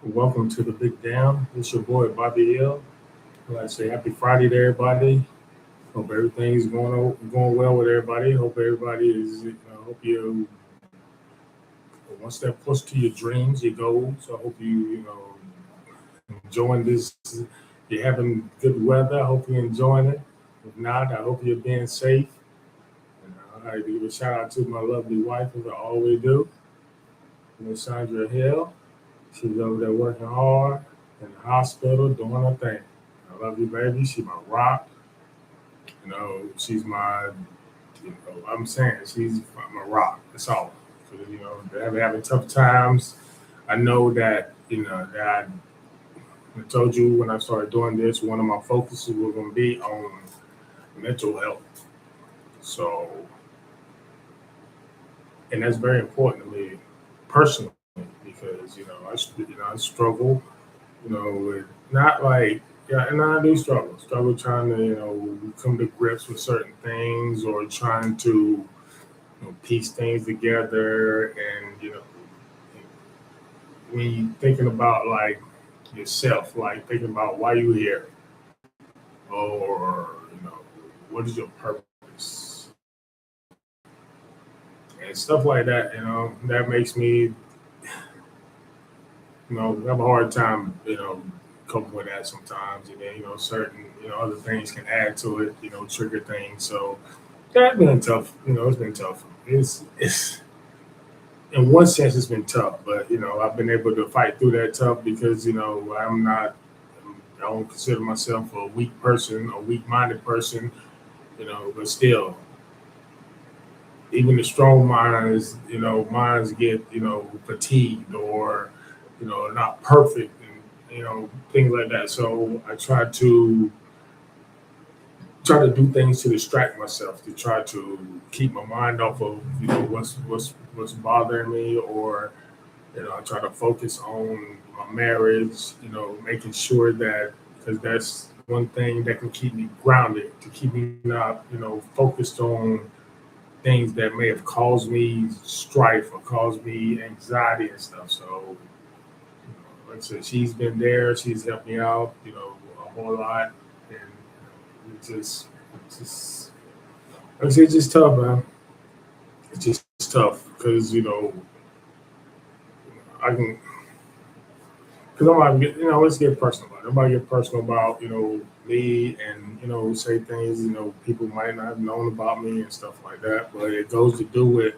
Welcome to the Big Down. It's your boy Bobby L. I'd like to say happy Friday to everybody. Hope everything's going well with everybody. Hope everybody is. Hope you one step closer to your dreams, your goals. I hope you enjoying this. You're having good weather. I hope you're enjoying it. If not, I hope you're being safe. And I like to give a shout out to my lovely wife, as I always do, Miss Sandra Hill. She's over there working hard in the hospital doing her thing. I love you, baby. She's my rock. She's my, I'm saying she's my rock. That's all. So, they're having tough times. I know that, that I told you when I started doing this, one of my focuses was going to be on mental health. So, and that's very important to me personally because, I struggle with not like yeah, and I do struggle trying to come to grips with certain things or trying to piece things together, and when you thinking about like yourself, like thinking about why you here, or what is your purpose and stuff like that. That makes me have a hard time coping with that sometimes, and then certain other things can add to it, trigger things. So that's been tough. It's been tough. It's in one sense it's been tough, but I've been able to fight through that tough because I'm not. I don't consider myself a weak person, a weak-minded person, but still, even the strong minds, minds get fatigued or not perfect, and things like that. So I try to do things to distract myself, to try to keep my mind off of what's bothering me, or I try to focus on my marriage, making sure that, because that's one thing that can keep me grounded, to keep me not focused on things that may have caused me strife or caused me anxiety and stuff. So like I said, she's been there, she's helped me out, a whole lot, and it's just like I said, it's just tough, man. It's just tough because I can, because I'm like, let's get personal about it. Nobody get personal about me, and say things people might not have known about me and stuff like that. But it goes to do with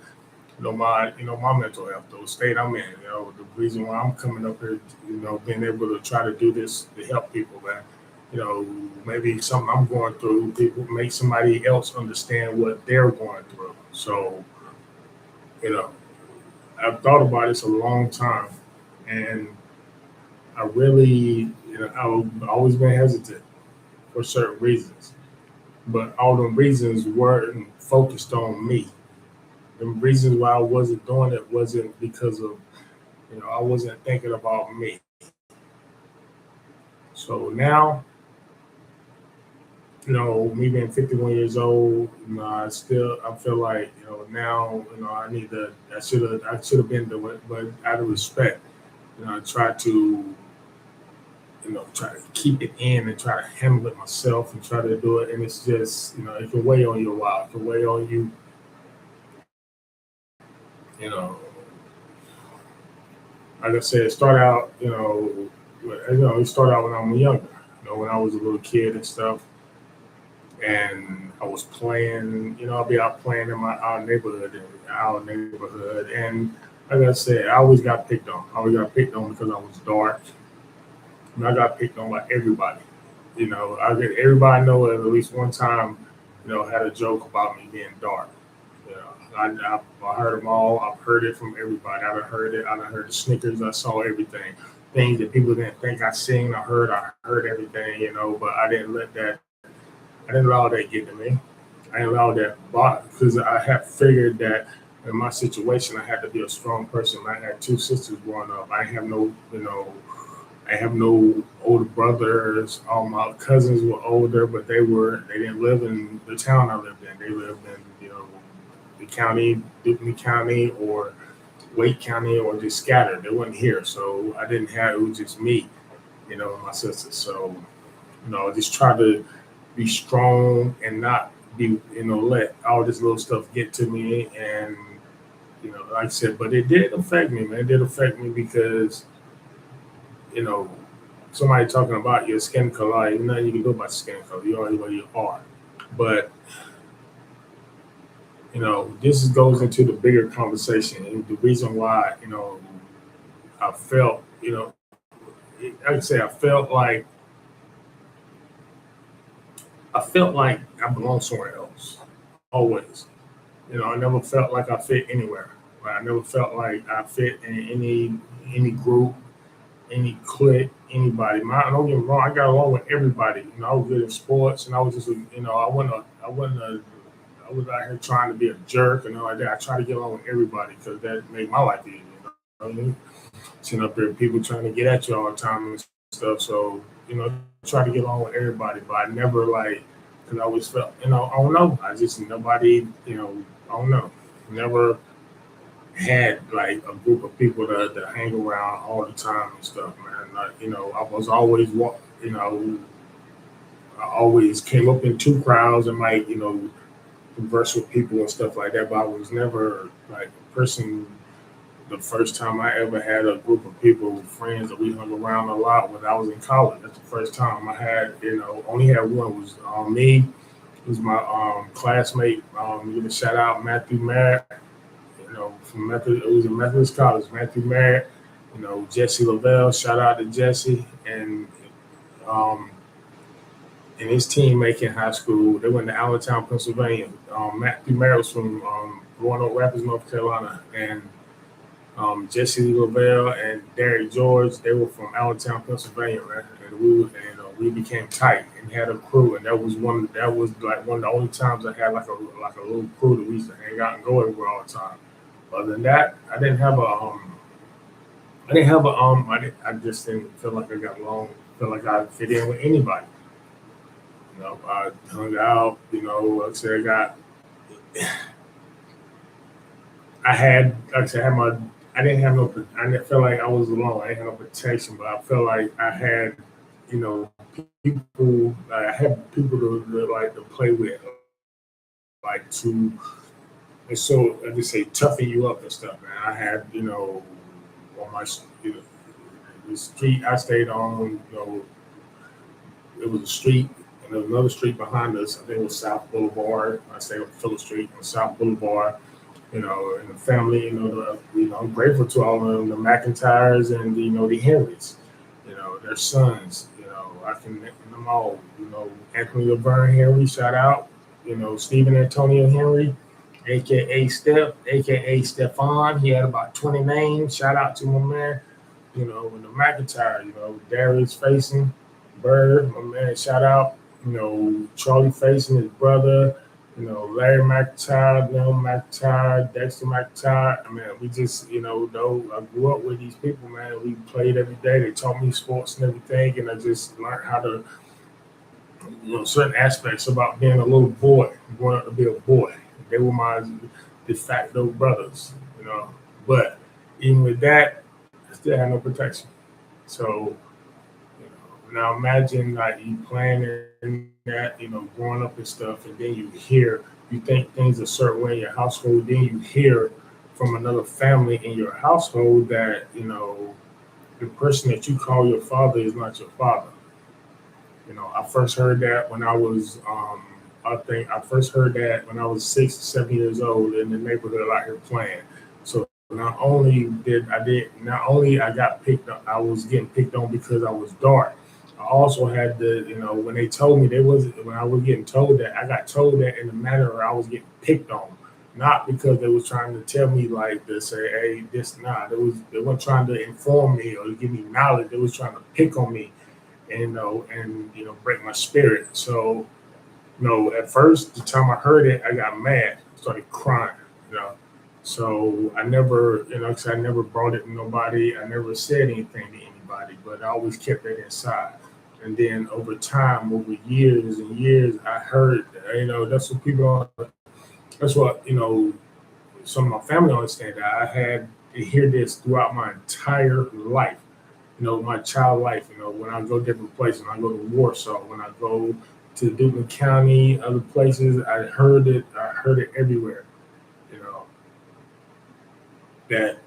my mental health, the state I'm in. The reason why I'm coming up here, being able to try to do this to help people, man. Maybe something I'm going through, people make somebody else understand what they're going through. So, you know, I've thought about this a long time, and I really, I've always been hesitant for certain reasons, but all the reasons weren't focused on me. The reasons why I wasn't doing it wasn't because of, I wasn't thinking about me. So now, me being 51 years old, I feel like, now, I should have been doing it, but out of respect, I try to, try to keep it in and try to handle it myself and try to do it. And it's just, it can weigh on you a while. It can weigh on you, you know, like I said, start out, it started out when I was younger, when I was a little kid and stuff. And I was playing, I'll be out playing in our neighborhood. And like I said, I always got picked on. I always got picked on because I was dark. And I got picked on by everybody. I get everybody know at least one time, had a joke about me being dark. You know, I heard them all. I've heard it from everybody. I've heard it. I've heard the snickers. I saw everything. Things that people didn't think I seen. I heard everything. But I didn't allow that get to me. I didn't allow that because I had figured that in my situation I had to be a strong person. I had two sisters growing up. I have no older brothers. All my cousins were older, but they didn't live in the town I lived in. They lived in the county, Dupney County, or Wake County or just scattered. They wasn't here, so I didn't have. It was just me, and my sister. So just try to be strong and not be, let all this little stuff get to me. And like I said, but it did affect me, man. It did affect me because you know somebody talking about your skin color, ain't nothing you can do about skin color. You are what you are. But this goes into the bigger conversation, and the reason why I felt like I say I felt like I belong somewhere else. Always. I never felt like I fit anywhere. Right? I never felt like I fit in any group, any clique, anybody. Don't get me wrong, I got along with everybody. I was good in sports, and I was just I was out here trying to be a jerk and all like that. I try to get along with everybody because that made my life easier. What I mean? Sitting up there, people trying to get at you all the time and stuff. So try to get along with everybody, but I never because I always felt I don't know. I just nobody I don't know. Never had like a group of people to hang around all the time and stuff, man. I was always I always came up in two crowds and might converse with people and stuff like that, but I was never like a person. The first time I ever had a group of people, friends that we hung around a lot when I was in college. That's the first time I had, only had one. It was me. It was my classmate. Give a shout out Matthew Merritt. From Methodist. It was a Methodist college. Matthew Merritt. Jesse Lavelle. Shout out to Jesse um, and his teammate in high school. They went to Allentown, Pennsylvania. Matthew Merritt was from Roanoke Rapids, North Carolina, and Jesse Lavelle and Derek George, they were from Allentown, Pennsylvania, man. And we became tight and had a crew, and that was like one of the only times I had like a little crew that we used to hang out and go everywhere all the time. Other than that, I just didn't feel like I got along, feel like I fit in with anybody. I hung out, like I said, I had, like I said, I didn't have no, I didn't feel like I was alone. I didn't have no protection, but I felt like I had, people, I had people to play with, like to, and so I just say toughen you up and stuff, man. I had, on my, the street I stayed on, it was a street, and there was another street behind us. I think it was South Boulevard. I stayed on Phillip Street on South Boulevard. And the family, I'm grateful to all of them, the McIntyres and the Henrys, their sons, I can name them all, Anthony Laverne Henry, shout out, Stephen Antonio Henry, aka Steph, aka Stefan. He had about 20 names. Shout out to my man, and the McIntyre, Darius Facing, Bird, my man, shout out, Charlie Facing, his brother. Larry McIntyre, Neil McIntyre, Dexter McIntyre. I mean, we just, I grew up with these people, man. We played every day. They taught me sports and everything, and I just learned how to, certain aspects about being a little boy, growing up to be a boy. They were my de facto brothers, But even with that, I still had no protection. So, now imagine like you planning that, growing up and stuff, and then you think things a certain way in your household, then you hear from another family in your household that, the person that you call your father is not your father. I first heard that when I was, I first heard that when I was 6 or 7 years old in the neighborhood out here playing. So not only I got picked up, I was getting picked on because I was dark. I also had when they told me when I was getting told that, I got told that in the manner where I was getting picked on, not because they was trying to tell me like to say, hey, they weren't trying to inform me or give me knowledge. They was trying to pick on me, and break my spirit. So, at first, the time I heard it, I got mad, started crying, So I never, 'cause I never brought it to nobody. I never said anything to anybody, but I always kept it inside. And then over time, over years and years, I heard, that's what people, that's what, some of my family don't understand that I had, hear this throughout my entire life. My child life. When I go different places, when I go to Warsaw, when I go to Duplin County, other places, I heard it. I heard it everywhere. You know that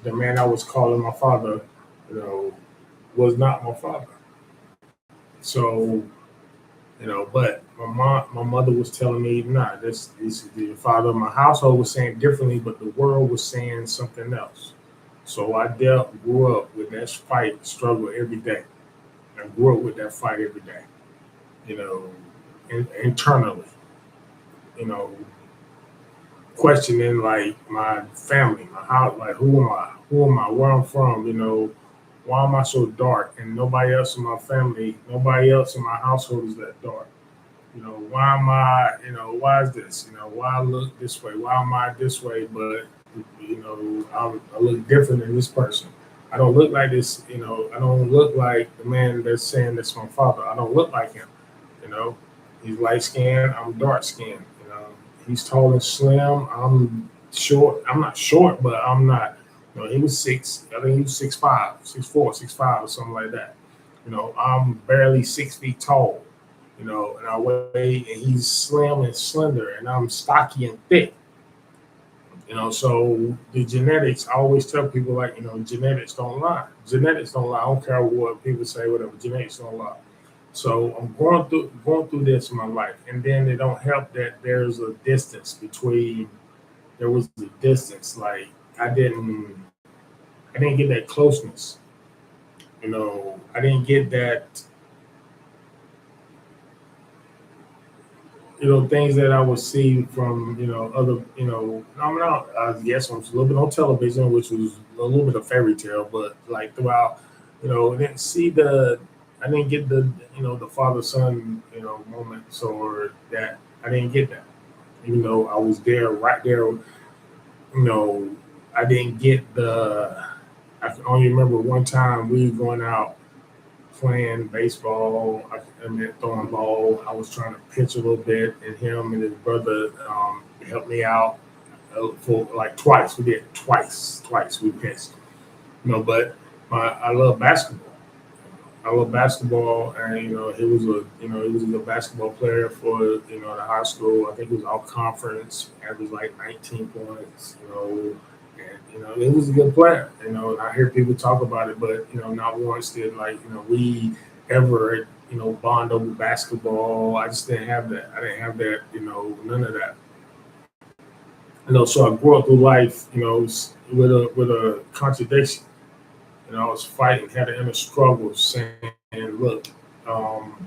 the man I was calling my father, you know, was not my father. So but my mother was telling me, nah, this is the father of my household was saying differently, but the world was saying something else. So I grew up with that fight, struggle every day. I grew up with that fight every day, you know, internally, you know, questioning like my family, my house, like who am I? Who am I? Where I'm from? Why am I so dark? And nobody else in my family, nobody else in my household is that dark. Why am I, why is this? Why I look this way? Why am I this way? But, I look different than this person. I don't look like this, I don't look like the man that's saying that's my father. I don't look like him, you know. He's light skinned, I'm dark skinned, He's tall and slim, I'm short. I'm not short, but I'm not, he was I think he was 6'5", 6'4", 6'5", or something like that. I'm barely 6 feet tall, and I weigh, and he's slim and slender, and I'm stocky and thick. So the genetics, I always tell people like, genetics don't lie. Genetics don't lie. I don't care what people say, whatever. Genetics don't lie. So I'm going through this in my life, and then it don't help that there was a distance. Like I didn't get that closeness. I didn't get that things that I would see from, other, I'm not, I guess I was a little bit on television, which was a little bit of fairy tale, but like throughout, I didn't see I didn't get the father son, moments or that. I didn't get that, even though I was there, right there, I didn't get I can only remember one time we were going out playing baseball. I mean, throwing ball. I was trying to pitch a little bit, and him and his brother helped me out for like twice. We did twice we pitched. But I love basketball. I love basketball, and he was a good basketball player for the high school. I think he was all conference, averaged like 19 points. And he was a good player. And I hear people talk about it, but not once did like we ever bond over basketball. I just didn't have that. I didn't have that. None of that. So I grew up through life, with a contradiction. I was fighting, had an inner struggle, saying, "Look, um,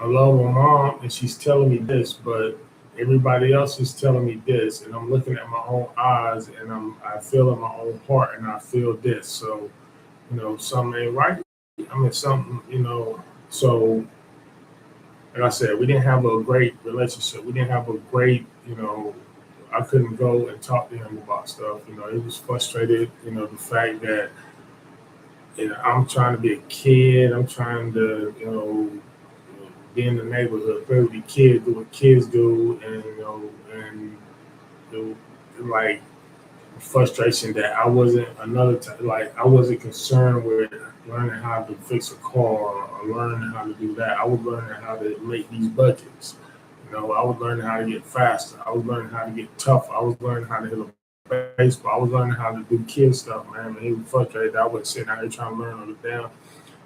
I love my mom, and she's telling me this, but everybody else is telling me this, and I'm looking at my own eyes, and I feel in my own heart, and I feel this. So, something ain't right. I mean, something, So, like I said, we didn't have a great relationship. We didn't have a great, I couldn't go and talk to him about stuff. He was frustrated. The fact that I'm trying to be a kid. I'm trying to, be in the neighborhood, play with the kids, do what kids do, and the, like frustration that I wasn't like I wasn't concerned with learning how to fix a car or learning how to do that. I was learning how to make these budgets. I was learning how to get faster. I was learning how to get tougher. I was learning how to hit a baseball. I was learning how to do kid stuff, man. And he was frustrated. I was sitting out here trying to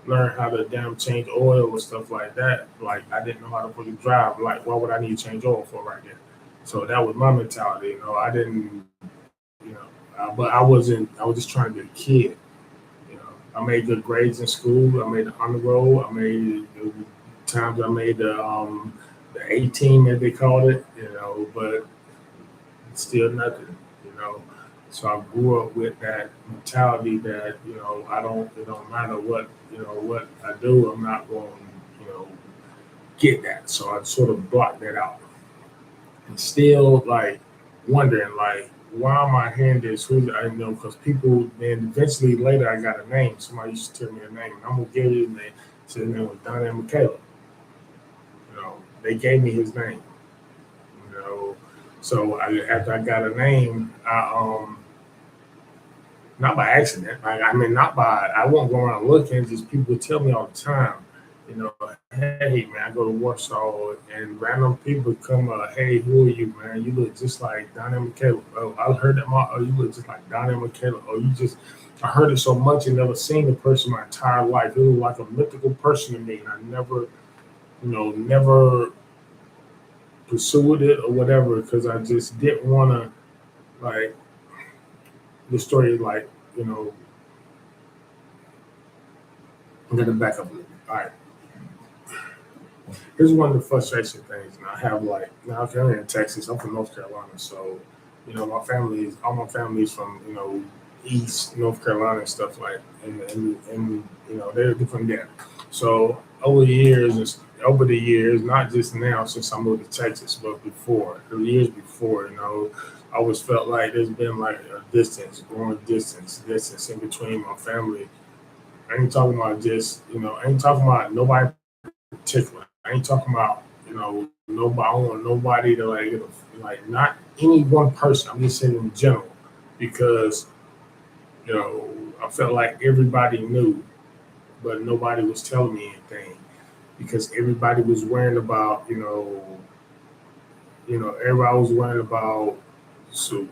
learn how to damn change oil and stuff like that. Like I didn't know how to fucking drive. Like why would I need to change oil for right there? So that was my mentality. I didn't, but I wasn't. I was just trying to be a kid. I made good grades in school. I made the honor roll. I made the times I made the A team as they called it. But still nothing. You know. So I grew up with that mentality that I don't. It don't matter what I do. I'm not going to get that. So I sort of blocked that out. And still like wondering like why am I hearing this? Who I know because people then eventually later I got a name. Somebody used to tell me a name. I'm gonna give you the name. So his name was Don and Michaela. They gave me his name. You know, So after I got a name, not by accident. Like I mean, not by I won't go around looking. Just people tell me all the time, you know, hey man, I go to Warsaw, and random people come, hey, who are you, man? You look just like Donnie McKayla. Oh, I heard that. Oh, you look just like Donnie McKayla. Oh, you just. I heard it so much and never seen the person my entire life. It was like a mythical person to me, and I never, never pursued it or whatever because I just didn't want to like the story like you know. I'm gonna back up a little bit. All right. Here's one of the frustration things, and I have like now I'm in Texas. I'm from North Carolina, so all my family is from East North Carolina and stuff like, and they're from there. So over the years, not just now since I moved to Texas, but before the years before, I always felt like there's been like a growing distance in between my family. I ain't talking about just I ain't talking about nobody particular. I ain't talking about nobody. I don't want nobody to like not any one person. I'm just saying in general because I felt like everybody knew, but nobody was telling me anything because everybody was worrying about everybody was worrying about so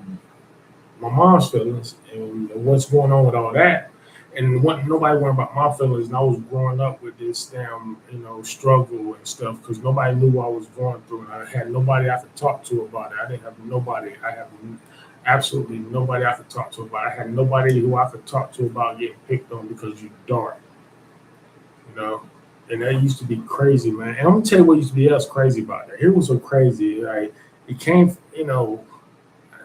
my mom's feelings and what's going on with all that. And what nobody worried about my feelings, and I was growing up with this damn, struggle and stuff because nobody knew what I was going through, and I had nobody I could talk to about it. I didn't have nobody. I have absolutely nobody I could talk to about it. I had nobody who I could talk to about getting picked on because you're dark, you know. And that used to be crazy, man. And I'm gonna tell you what used to be else crazy about that. It was so crazy, like it came,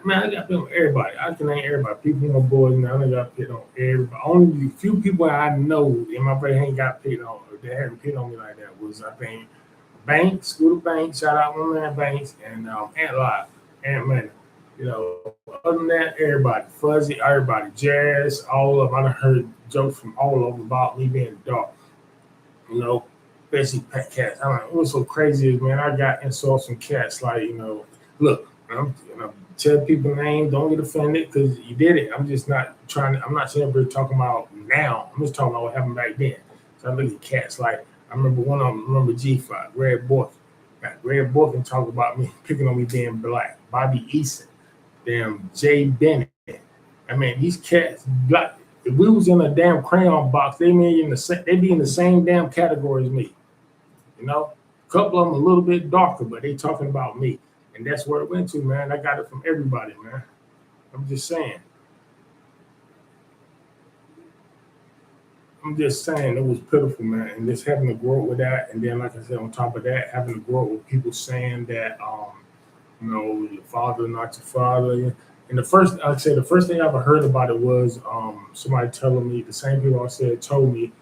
Man, I got pit on everybody. I can name everybody. People in my boys now, I got pit on everybody. Only a few people I know in my brain ain't got pit on. They haven't pit on me like that. Was I think Banks, Scooter Banks, shout out my man Banks, and Ant Live, Ant Man. Other than that, everybody, Fuzzy, everybody, Jazz, all of them. I done heard jokes from all of them about me being dark. You know, especially pet cats. I don't know. It was so crazy, man. I got insults from cats like, look, I'm tell people names, don't get offended because you did it. I'm just not trying to, I'm not saying we're talking about now. I'm just talking about what happened back then. So I look at cats like, I remember one of them, remember G5, Red Boy. Red Boy can talk about me, picking on me being black. Bobby Eason, damn Jay Bennett. I mean, these cats, black, if we was in a damn crayon box, they'd be in the same damn category as me. A couple of them a little bit darker, but they talking about me. And that's where it went to, man. I got it from everybody, man. I'm just saying. It was pitiful, man. And just having to grow up with that. And then, like I said, on top of that, having to grow up with people saying that, your father, not your father. And the first thing I ever heard about it was somebody telling me, the same people I said told me,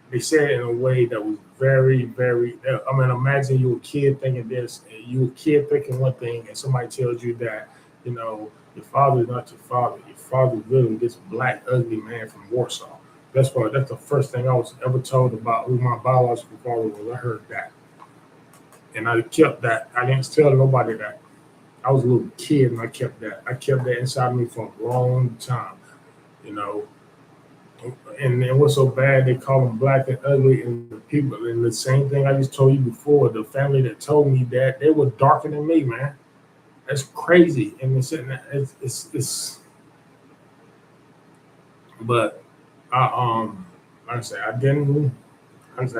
they said it in a way that was very, very. I mean, imagine you a kid thinking this, and you a kid thinking one thing, and somebody tells you that, your father is not your father. Your father really this black, ugly man from Warsaw. That's the first thing I was ever told about who my biological father was. I heard that, and I kept that. I didn't tell nobody that. I was a little kid, and I kept that. I kept that inside me for a long time. You know, and it was so bad they call them black and ugly and the people and the same thing I just told you before, the family that told me that they were darker than me, man. That's crazy. And it's but I like I said, I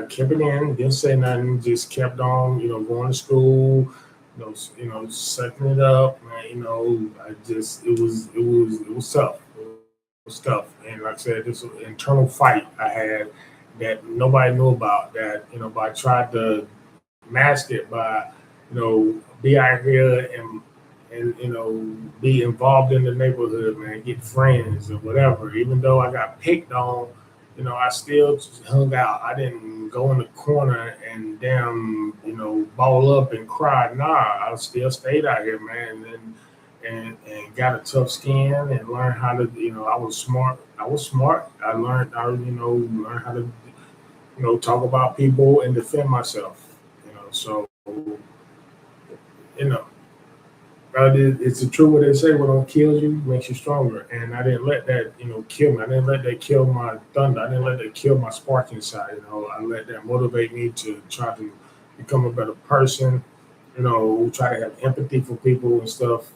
kept it in, didn't say nothing, just kept on, going to school, sucking it up, man, I just it was tough. Stuff. And like I said, this was an internal fight I had that nobody knew about. That but I tried to mask it by be out here and be involved in the neighborhood, man, get friends or whatever. Even though I got picked on, I still just hung out. I didn't go in the corner and damn, ball up and cry. Nah, I still stayed out here, man. And got a tough skin and learned how to, I was smart. I learned how to, learn how to, talk about people and defend myself. So, you know, It's the truth what they say. What don't kill you makes you stronger. And I didn't let that, kill me. I didn't let that kill my thunder. I didn't let that kill my spark inside. I let that motivate me to try to become a better person. Try to have empathy for people and stuff.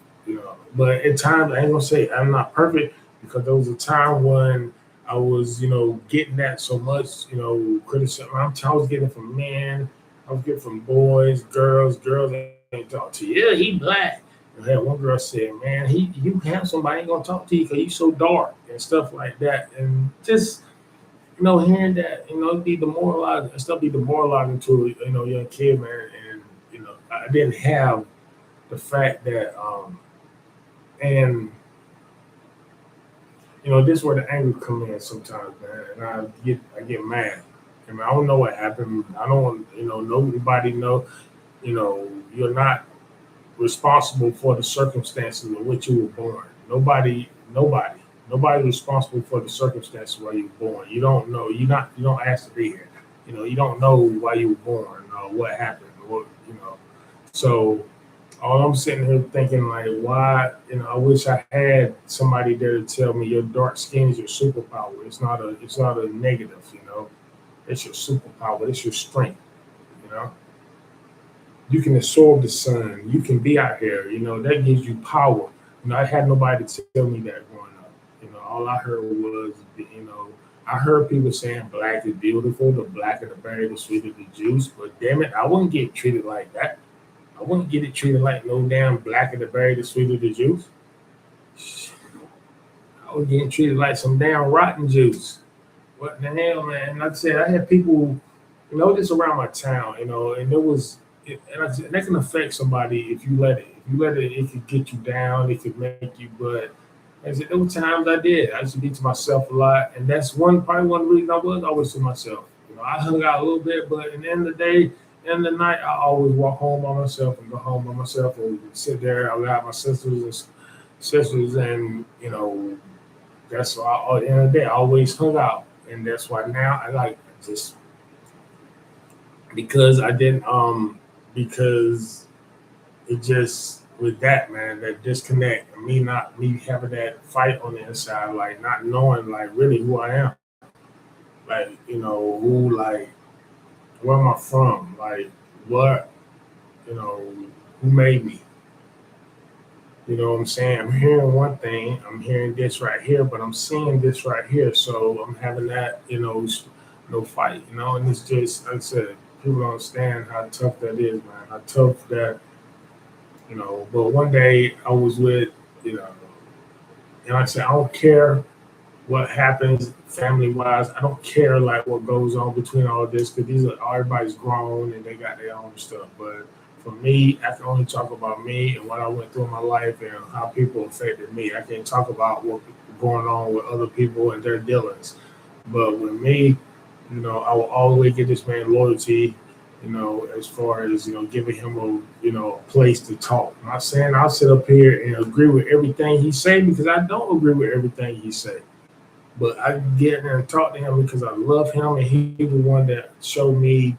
But at times I ain't gonna say I'm not perfect because there was a time when I was, getting that so much, criticism. I was getting it from men. I was getting from boys, girls. Girls ain't talk to you. Yeah, he black. I had one girl said, "Man, you handsome, but I ain't gonna talk to you because you so dark and stuff like that." And just hearing that, be demoralized and stuff, be demoralizing to young kid, man. And I didn't have the fact that, and this is where the anger come in sometimes, man. And I get mad. I mean, I don't know what happened. I don't, nobody know. You're not responsible for the circumstances in which you were born. Nobody responsible for the circumstances where you were born. You don't know. You don't ask to be here. You don't know why you were born or what happened. So all I'm sitting here thinking like, why? I wish I had somebody there to tell me your dark skin is your superpower. It's not a negative. It's your superpower. It's your strength. You know. You can absorb the sun. You can be out here. That gives you power. I had nobody to tell me that growing up. All I heard was, I heard people saying black is beautiful, the blacker the berry, the sweeter the juice. But damn it, I wouldn't get treated like that. I wouldn't get it treated like no damn blacker the berry, the sweeter the juice. I was getting treated like some damn rotten juice. What in the hell, man? Like I said, I had people, this around my town, and it was, and that can affect somebody if you let it. If you let it, it could get you down. It could make you. But as there were times I did. I used to be to myself a lot, and that's probably one reason I was always to myself. I hung out a little bit, but at the end of the day, end of the night, I always walk home by myself and go home by myself, or sit there. I got my sisters, and that's why. At the end of the day, I always hung out, and that's why now I like just because I didn't because it just with that, man, that disconnect, me having that fight on the inside, like not knowing like really who I am, like who, like where am I from, like what, you know who made me. What I'm saying? I'm hearing one thing, I'm hearing this right here, but I'm seeing this right here. So I'm having that, no fight, and it's just, like I said, people don't understand how tough that is, man. How tough that, but one day I was with, you know, and like I said, I don't care what happens family wise. I don't care like what goes on between all this because everybody's grown and they got their own stuff. But for me, I can only talk about me and what I went through in my life and how people affected me. I can't talk about what's going on with other people and their dealings. But with me, I will always give this man loyalty, as far as, giving him a place to talk. I'm not saying I'll sit up here and agree with everything he say because I don't agree with everything he say. But I get in there and talk to him because I love him, and he was the one that told me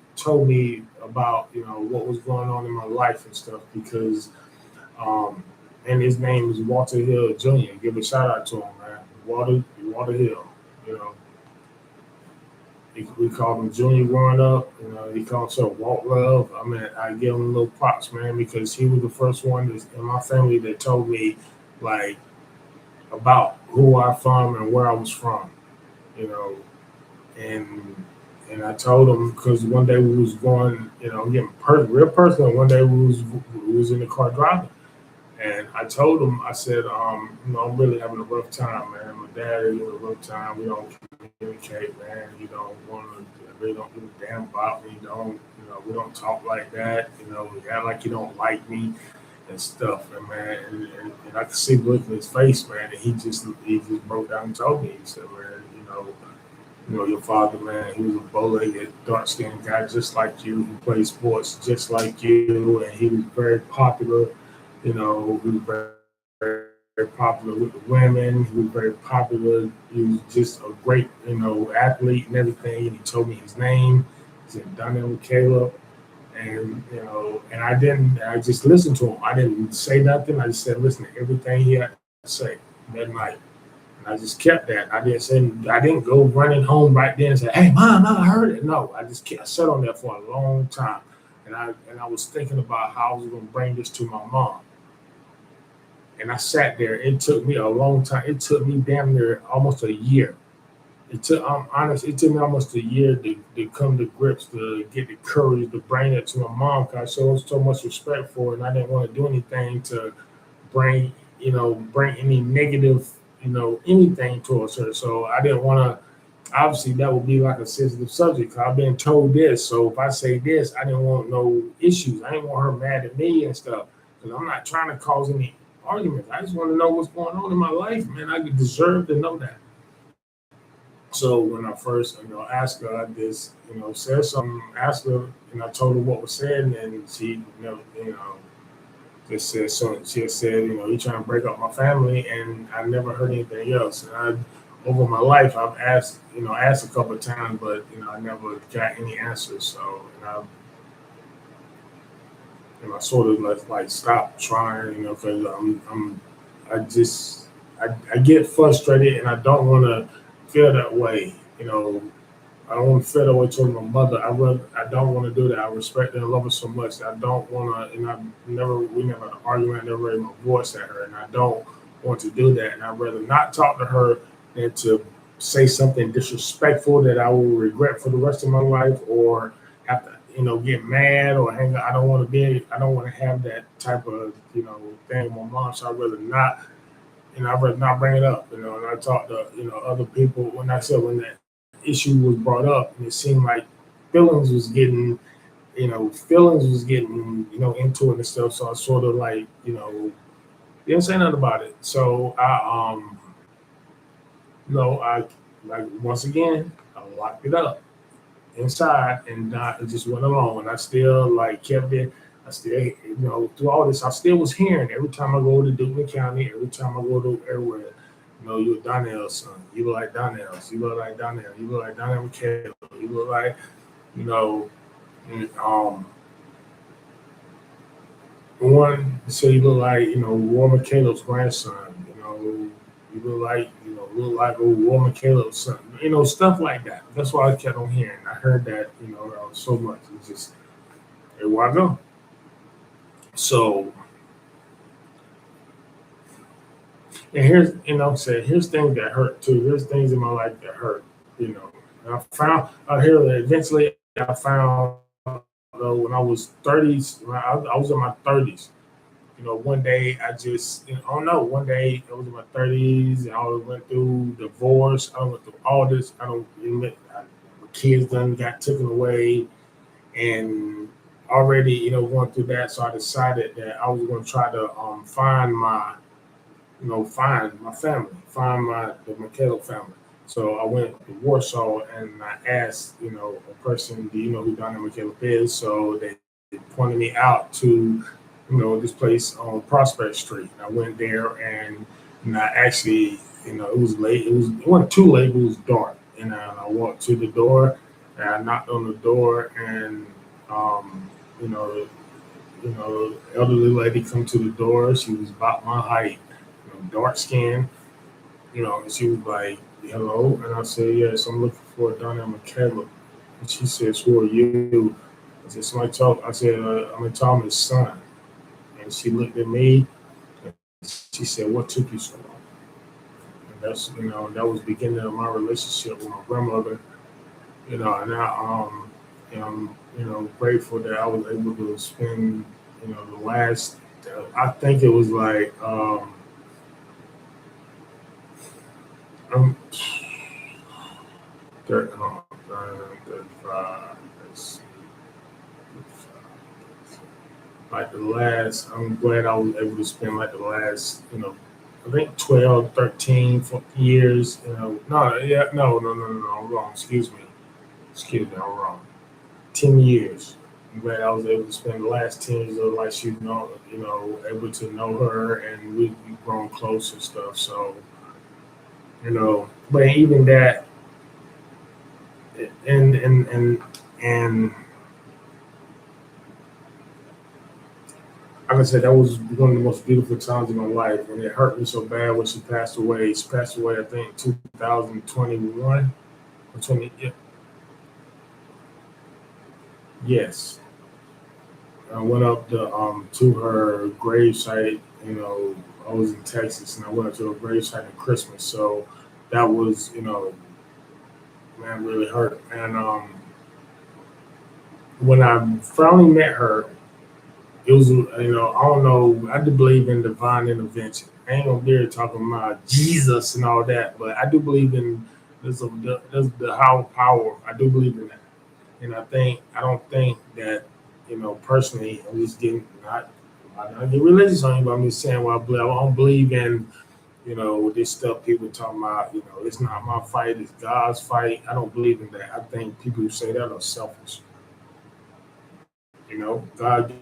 about what was going on in my life and stuff. Because, and his name is Walter Hill Jr. Give a shout out to him, man. Walter Hill. You know, we called him Junior growing up. He called himself Walt Love. I mean, I give him a little props, man, because he was the first one in my family that told me like about who I'm from and where I was from, you know, and I told him because one day we was going, getting real personal. One day we was in the car driving, and I told him, I said, I'm really having a rough time, man. My dad is having a rough time. We don't communicate, man. You don't want to, really don't give a damn about me. We don't talk like that. We act like you don't like me and stuff, and man, and I could see the look in his face, man, and he just broke down and told me. He said, man, your father, man, he was a bow-legged, dark-skinned guy just like you. He played sports just like you, and he was very popular. He was very, very popular with the women. He was very popular. He was just a great, athlete and everything. And he told me his name. He said, Donnell Caleb. And and I just listened to him. I didn't say nothing. I just said, listen to everything he had to say that night. And I just kept that. I didn't go running home right then and say, hey mom, I heard it. No, I sat on that for a long time. And I was thinking about how I was gonna bring this to my mom. And I sat there. It took me a long time. It took me damn near almost a year. I'm honest, it took me almost a year to come to grips, to get the courage to bring it to my mom, because I showed so much respect for her, and I didn't want to do anything to bring, bring any negative, anything towards her. So I didn't want to, obviously, that would be like a sensitive subject. 'Cause I've been told this. So if I say this, I didn't want no issues. I didn't want her mad at me and stuff, because I'm not trying to cause any arguments. I just want to know what's going on in my life, man. I deserve to know that. So when I first, asked her, I just, said something, asked her, and I told her what was said, and she, just said something. She had said, you trying to break up my family, and I never heard anything else. And over my life, I've asked a couple of times, but I never got any answers. So, I sort of like stopped trying, because I just, I get frustrated, and I don't want to feel that way. I don't want to feel that way towards my mother. I don't want to do that. I respect her and love her so much. I don't want to, and we never had an argument. I never raised my voice at her, and I don't want to do that. And I'd rather not talk to her than to say something disrespectful that I will regret for the rest of my life, or have to, get mad or hang out. I don't want to have that type of, thing with my mom. So I'd rather not, I'd rather not bring it up, and I talked to, other people when that issue was brought up, and it seemed like feelings was getting, into it and stuff. So I sort of like, didn't say nothing about it. So I like once again, I locked it up inside, and it just went along. And I still like kept it. I still, through all this, I still was hearing every time I go to Duplin County, every time I go to everywhere. You're Donnell's son. You look like Donnell's. You look like Donnell. You look like Donnell McKay. You look like, you know, and, one say you look like, War McCaleb's grandson. You look like old War McCaleb's son. Stuff like that. That's why I kept on hearing. I heard that, so much. It's just everywhere I go. So, and here's things that hurt too. There's things in my life that hurt, And I found out here that eventually I found when I was 30s, when I was in my 30s. One day I just, I don't know. One day I was in my 30s, and I went through divorce. I went through all this. I don't admit, my kids done got taken away, and already, going through that. So I decided that I was going to try to find my, find my family, find the McCaleb family. So I went to Warsaw, and I asked, a person, do you know who Donna McCaleb is? So they pointed me out to, this place on Prospect Street. I went there, and I actually, it was late. It wasn't too late, but it was dark. And I walked to the door, and I knocked on the door, and you know, elderly lady come to the door. She was about my height, dark skin, and she was like, hello. And I said, yes, I'm looking for Donna McCaleb. And she says, who are you? I said, somebody talk. I said, I'm Thomas' son. And she looked at me, and she said, what took you so long? And that's, that was the beginning of my relationship with my grandmother, and I'm, grateful that I was able to spend, the last, I think it was like, I'm 30, 35, like the last, I'm glad I was able to spend like the last, I think 12, 13, 14 years, no, yeah, no, I'm wrong. Excuse me, I'm wrong. 10 years. I'm glad I was able to spend the last 10 years of life, able to know her, and we've grown close and stuff. So, but even that, and like I said, that was one of the most beautiful times of my life, and it hurt me so bad when she passed away. She passed away, I think, 2021 or 20. Yes, I went up to her gravesite. I was in Texas, and I went up to her gravesite at Christmas. So that was, man, really hurt. And when I finally met her, it was, I don't know. I do believe in divine intervention. I ain't gonna be here talking about Jesus and all that, but I do believe in there's the higher power. I do believe in that, and I don't think that, personally, I'm just getting I'm not getting religious on you, but I'm just saying what I believe. I don't believe in, this stuff people talking about. It's not my fight, it's God's fight. I don't believe in that. I think people who say that are selfish. God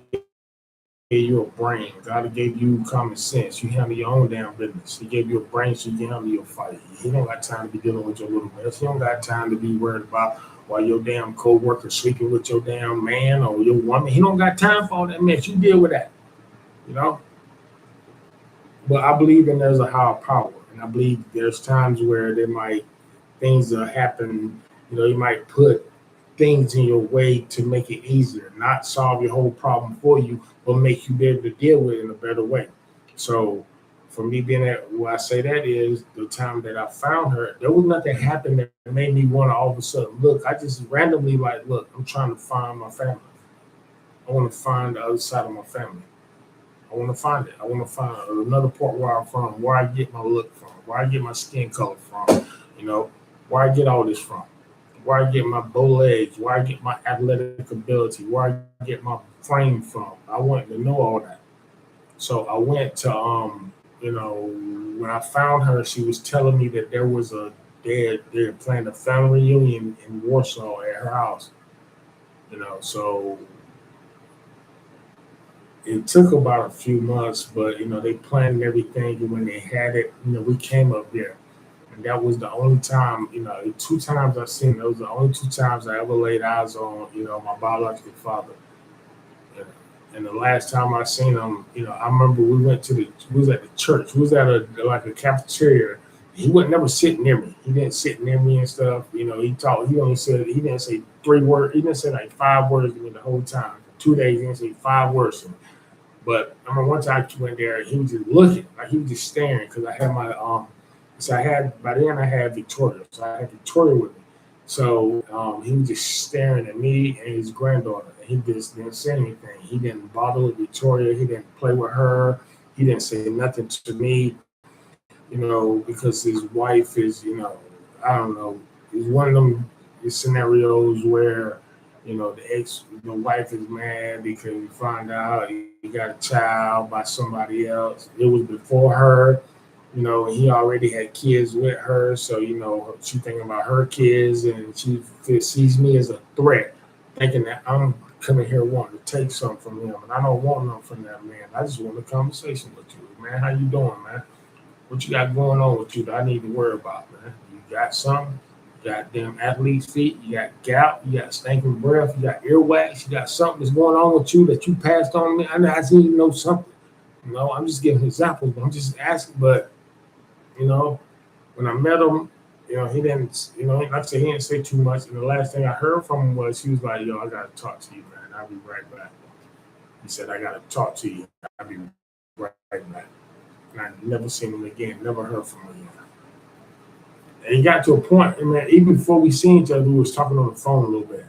gave you a brain. God gave you common sense. You handle your own damn business. He gave you a brain so you can handle your fight. He don't got time to be dealing with your little mess. He don't got time to be worried about why your damn co-worker sleeping with your damn man or your woman. He don't got time for all that mess. You deal with that, you know. But I believe in there's a higher power, and I believe there's times where things that happen. You might put things in your way to make it easier, not solve your whole problem for you, but make you be able to deal with it in a better way. So for me being at where I say that is the time that I found her, there was nothing happened that made me want to all of a sudden look. I just randomly look, I'm trying to find my family. I want to find the other side of my family. I want to find it. I want to find another part where I'm from, where I get my look from, where I get my skin color from, where I get all this from, where I get my bow legs, where I get my athletic ability, where I get my frame from. I wanted to know all that. So I went to, when I found her, she was telling me that there was they had planned a family reunion in Warsaw at her house. So it took about a few months, but they planned everything. And when they had it, we came up there, and that was the only time. The two times I seen, those were the only two times I ever laid eyes on, my biological father. And, and the last time I seen him, I remember we was at the church. We was at a cafeteria. He would never sit near me. He didn't sit near me and stuff. He talked. He didn't say 3 words. He didn't say like 5 words to me the whole time. 2 days, he didn't say 5 words to me. But I remember one time I went there, he was just looking, like he was just staring, because I had by then I had Victoria. So I had Victoria with me. So he was just staring at me and his granddaughter. He just didn't say anything. He didn't bother with Victoria. He didn't play with her. He didn't say nothing to me, because his wife is, I don't know, it's one of them scenarios where, the wife is mad because he found out he got a child by somebody else. It was before her, and he already had kids with her. So, she thinking about her kids, and she sees me as a threat, thinking that I'm coming here wanting to take something from him. And I don't want nothing from that man. I just want a conversation with you, man. How you doing, man? What you got going on with you that I need to worry about, man? You got something? You got them athlete's feet, you got gout, you got stinking breath, you got earwax, you got something that's going on with you that you passed on me. I need to know something. I'm just giving examples, but I'm just asking. But, when I met him, he didn't, like I said, he didn't say too much. And the last thing I heard from him was he was like, yo, I got to talk to you, man. I'll be right back. He said, I got to talk to you. I'll be right back. And I never seen him again, never heard from him again. And it got to a point, and man, even before we seen each other, we was talking on the phone a little bit.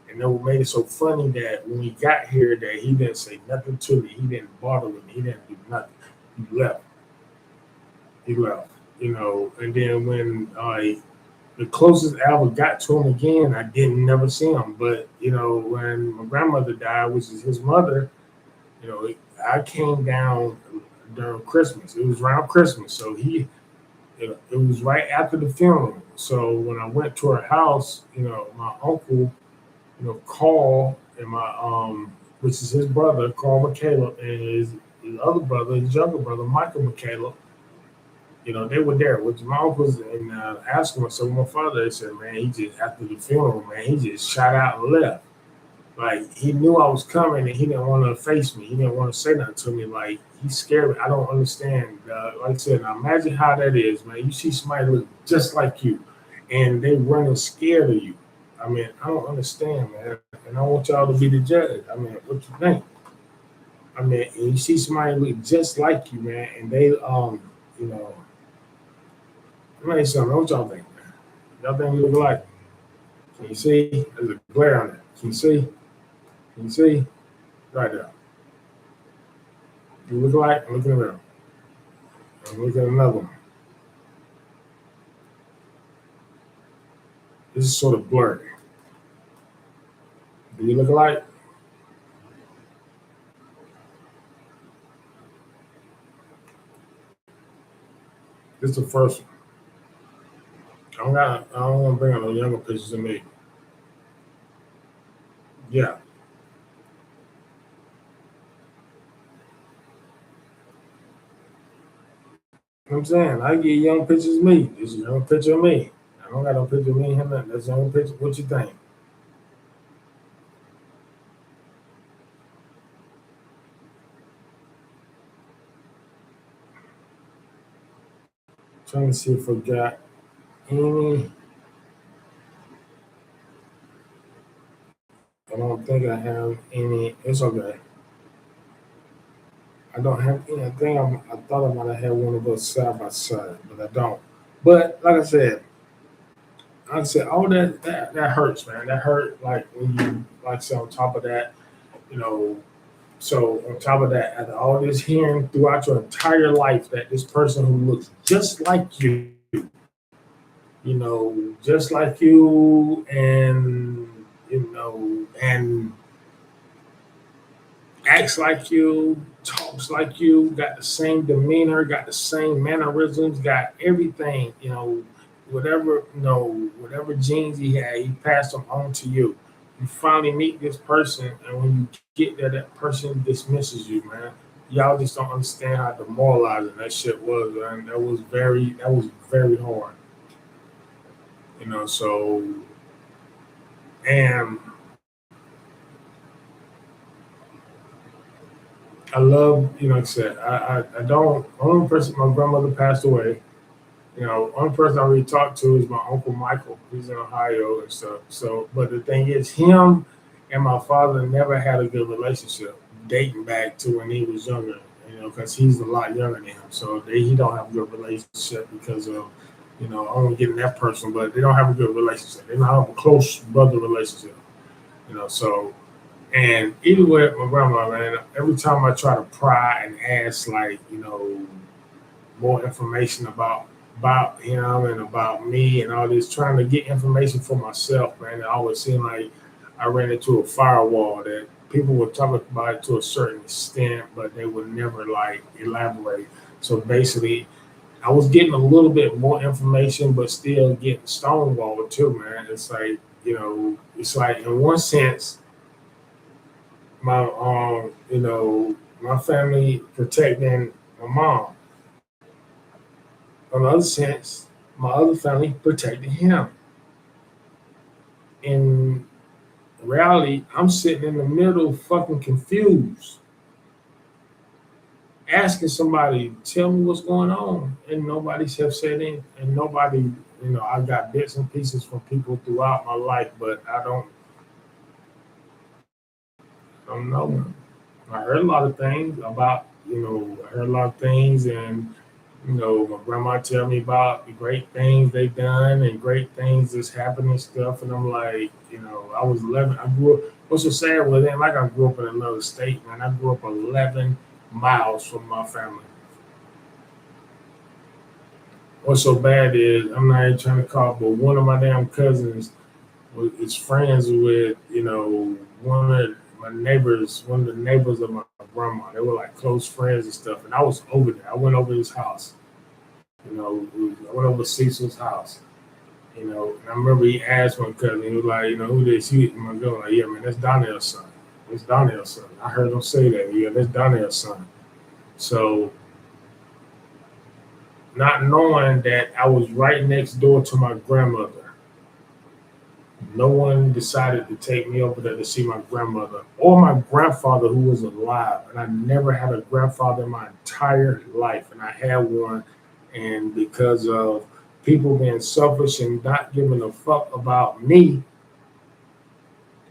And that made it so funny that when we got here, that he didn't say nothing to me. He didn't bother with me. He didn't do nothing. He left. And then when the closest I ever got to him again, I didn't never see him. But, when my grandmother died, which is his mother, I came down during Christmas. It was around Christmas. So it was right after the funeral. So when I went to her house, my uncle, Carl, and which is his brother, Carl McCaleb, and his other brother, his younger brother, Michael McCaleb, they were there with my uncles, and asked him. So my father said, man, he just, after the funeral, man, he just shot out and left. Like he knew I was coming and he didn't want to face me. He didn't want to say nothing to me. Like he's scared. I don't understand. Like I said, now imagine how that is, man. You see somebody look just like you, and they running scared of you. I mean, I don't understand, man. And I want y'all to be the judge. I mean, what you think? I mean, and you see somebody look just like you, man, and they you know, let me say something. What y'all think, man? Y'all think we look alike? Can you see? There's a glare on it. Can you see? Can you see? Right there. You look alike. I'm looking around. I'm looking at another one. This is sort of blurry. Do you look alike? This is the first one. I don't want to bring out no younger pictures of me. Yeah. You know what I'm saying? I get young pictures of me. This is a young picture of me. I don't got no picture of me and him. That's a young picture. What you think? Trying to see if I got any. I don't think I have any. It's okay. I don't have any. I thought I might have had one of those side by side, but I don't. But like I said, all that hurts, man. That hurt. Like when you like say on top of that, you know. So on top of that, after all this hearing throughout your entire life that this person who looks just like just like you, and and acts like you, talks like you, got the same demeanor, got the same mannerisms, got everything, whatever genes he had, he passed them on to you. You finally meet this person, and when you get there, that person dismisses you, man. Y'all just don't understand how demoralizing that shit was, man. That was very hard, so and I love, like I said, I don't, only person, my grandmother passed away. Only person I really talk to is my uncle Michael. He's in Ohio and stuff. So, but the thing is, him and my father never had a good relationship, dating back to when he was younger. Because he's a lot younger than him. So he don't have a good relationship because of, I don't get in that person, but they don't have a good relationship. They don't have a close brother relationship. So and even with my grandma, man, every time I try to pry and ask, like, more information about him and about me and all this, trying to get information for myself, man, it always seemed like I ran into a firewall that people would talk about it to a certain extent, but they would never like elaborate. So basically, I was getting a little bit more information, but still getting stonewalled too, man. It's like, it's like in one sense my family protecting my mom. On the other sense, my other family protecting him. In reality, I'm sitting in the middle, fucking confused, asking somebody, tell me what's going on, and nobody's have said anything. And nobody, I got bits and pieces from people throughout my life, but I don't know. I heard a lot of things about, I heard a lot of things, and my grandma tell me about the great things they done and great things that's happened and stuff. And I'm like, I was 11. I grew up. What's so sad was it ain't like I grew up in another state, man. I grew up 11 miles from my family. What's so bad is I'm not even trying to call, but one of my damn cousins is friends with, one of the neighbors of my grandma. They were like close friends and stuff. And I was over there. I went over his house. I went over to Cecil's house. And I remember he asked my cousin, he was like, who this? He and my girl, like, yeah, man, that's Donnell's son. That's Donnell's son. I heard him say that. Yeah, that's Donnell's son. So, not knowing that I was right next door to my grandmother, No one decided to take me over there to see my grandmother or my grandfather who was alive. And I never had a grandfather in my entire life. And I had one. And because of people being selfish and not giving a fuck about me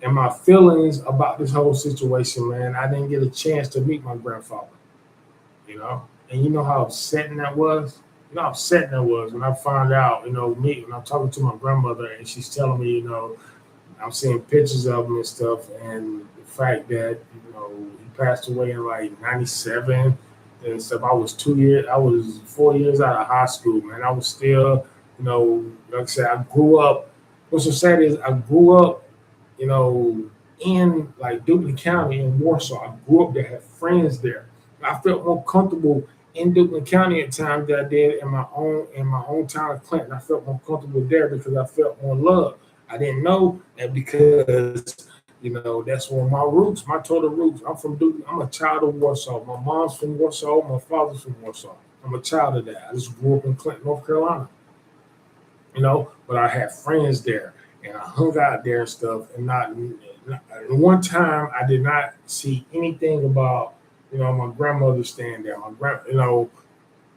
and my feelings about this whole situation, man, I didn't get a chance to meet my grandfather, you know? And you know how upsetting that was? You know how upsetting that was when I found out, when I'm talking to my grandmother and she's telling me, I'm seeing pictures of him and stuff, and the fact that he passed away in like '97 and stuff. I was 4 years out of high school, man. I was still, like I said, I grew up. What's so sad is I grew up, you know, in like Duplin County in Warsaw. I grew up there, had friends there. I felt more comfortable in Duplin County at times than I did in my own town of Clinton. I felt more comfortable there because I felt more love. I didn't know that because that's where my roots, my total roots. I'm from Duke. I'm a child of Warsaw. My mom's from Warsaw. My father's from Warsaw. I'm a child of that. I just grew up in Clinton, North Carolina. But I had friends there, and I hung out there and stuff. And one time I did not see anything about my grandmother staying there.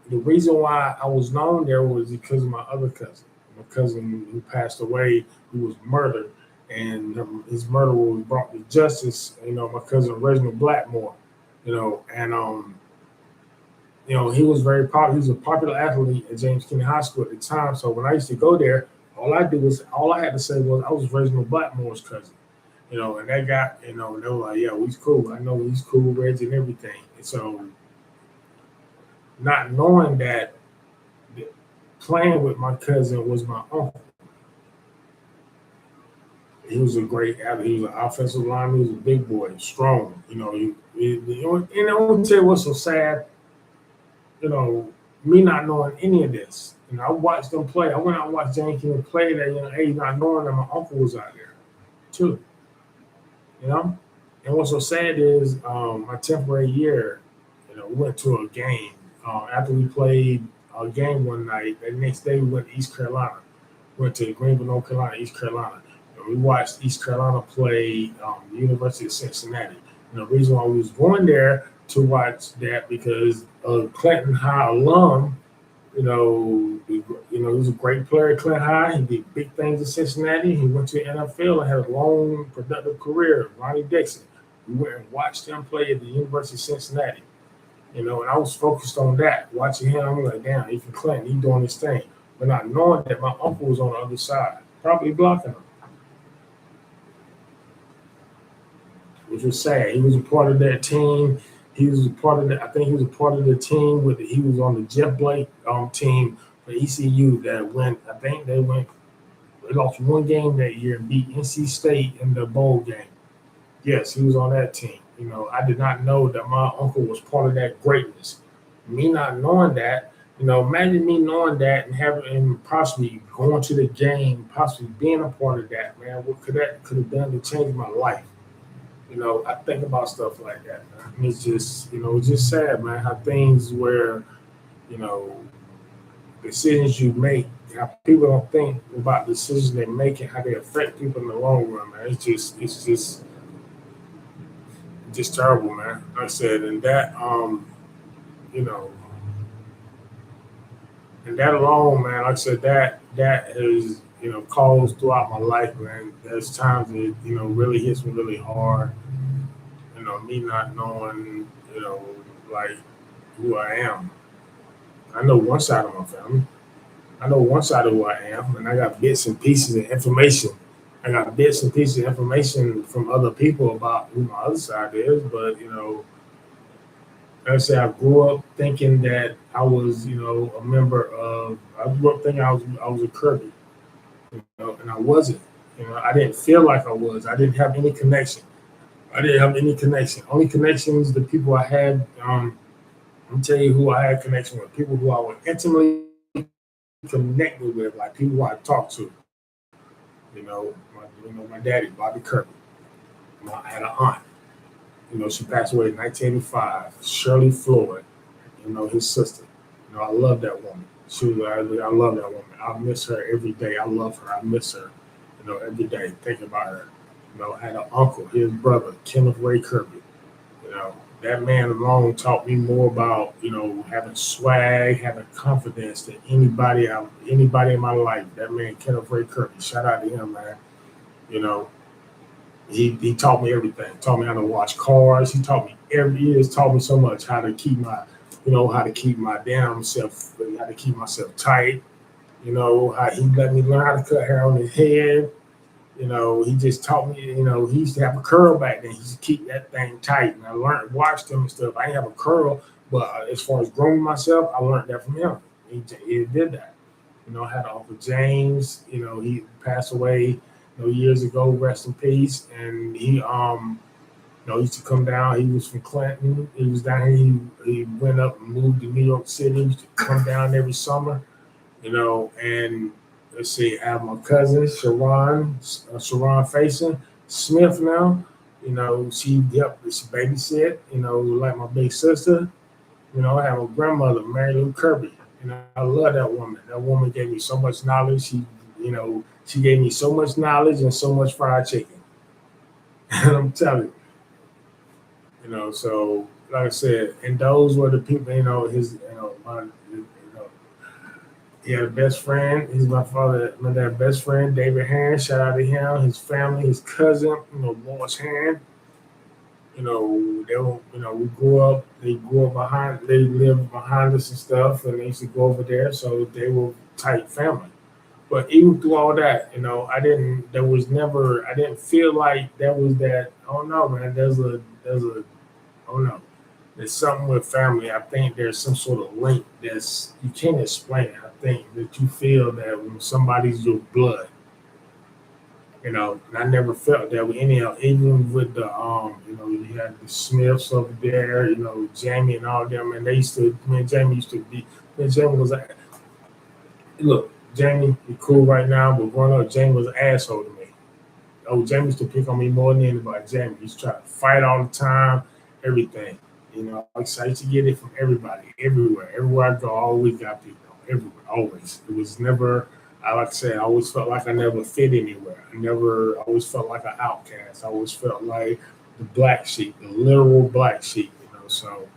The reason why I was known there was because of my other cousin, my cousin who passed away, who was murdered, and his murder was brought to justice. My cousin Reginald Blackmore, and he was very popular. He was a popular athlete at James Kennedy High School at the time. So when I used to go there, all I had to say was I was Reginald Blackmore's cousin. And that got, they were like, yeah, well, he's cool. I know he's cool, Reggie, and everything. And so, not knowing that playing with my cousin was my uncle. He was a great athlete. He was an offensive lineman. He was a big boy, strong. And I want to tell you what's so sad. Me not knowing any of this. I watched them play. I went out and watched James Kennedy play at a young age, not knowing that my uncle was out there too. And what's so sad is my 10th grade year, we went to a game. After we played a game one night, the next day we went to East Carolina. Went to Greenville, North Carolina, East Carolina. And we watched East Carolina play the University of Cincinnati. And the reason why we was going there to watch that because a Clinton High alum, he was a great player at Clinton High. He did big things in Cincinnati. He went to the NFL and had a long, productive career. Ronnie Dixon. We went and watched him play at the University of Cincinnati. And I was focused on that, watching him. I'm like, damn, he's from Clinton. He's doing his thing. But not knowing that my uncle was on the other side, probably blocking him, which was sad. He was a part of that team. He was a part of I think he was a part of the team he was on the Jeff Blake team for ECU that went. I think they lost one game that year and beat NC State in the bowl game. Yes, he was on that team. I did not know that my uncle was part of that greatness. Me not knowing that, imagine me knowing that and possibly going to the game, possibly being a part of that, man. What could have done to change my life? I think about stuff like that, man. And it's just sad, man, how things where, decisions you make, how people don't think about decisions they make and how they affect people in the long run, man. It's just terrible, man. Like I said, and that, you know, and that alone, man, like I said, that has, caused throughout my life, man. There's times it, really hits me really hard. Me not knowing, like who I am. I know one side of my family. I know one side of who I am, and I got bits and pieces of information. I got bits and pieces of information from other people about who my other side is, but like I said, I grew up thinking that I was, a member of. I grew up thinking I was a Kirby, and I wasn't. I didn't feel like I was. I didn't have any connection. I didn't have any connection. Only connections, the people I had. Let me tell you who I had connection with. People who I was intimately connected with, like people who I talked to. My daddy, Bobby Kirby. I had an aunt. She passed away in 1985. Shirley Floyd. His sister. I love that woman. I love that woman. I miss her every day. I love her. I miss her. every day, thinking about her. I had an uncle, his brother, Kenneth Ray Kirby. That man alone taught me more about, having swag, having confidence than anybody in my life. That man, Kenneth Ray Kirby, shout out to him, man. You know, he taught me everything. Taught me how to watch cars. He has taught me so much how to keep my damn self, how to keep myself tight. How he let me learn how to cut hair on his head. He just taught me, he used to have a curl back then. He used to keep that thing tight. And I watched him and stuff. I didn't have a curl, but as far as grooming myself, I learned that from him. He did that. I had Uncle James, he passed away, years ago, rest in peace. And he used to come down. He was from Clinton. He was down here. He went up and moved to New York City. He used to come down every summer, and let's see, I have my cousin, Sharon Faison Smith now. She babysit, like my big sister. I have a grandmother, Mary Lou Kirby. I love that woman. That woman gave me so much knowledge. She gave me so much knowledge and so much fried chicken. And I'm telling you, so like I said, and those were the people, he had a best friend. He's my dad's best friend, David Hand. Shout out to him, his family, his cousin, Lawrence Hand. We grew up. They lived behind us and stuff, and they used to go over there. So they were tight family. But even through all that, I didn't feel like there was that. Oh no, man, oh no. There's something with family. I think there's some sort of link you can't explain it. I think that you feel that when somebody's your blood, and I never felt that with any of, even with the you had the Smiths over there, Jamie and all them, and Jamie used to be, Jamie was like, look, Jamie, you're cool right now, but growing up, Jamie was an asshole to me. Jamie used to pick on me more than anybody. Jamie used to try to fight all the time, everything. I used to get it from everybody, everywhere. Everywhere I go, I always got people, everywhere, always. It was never, like I said, I always felt like I never fit anywhere. I always felt like an outcast. I always felt like the black sheep, the literal black sheep, so.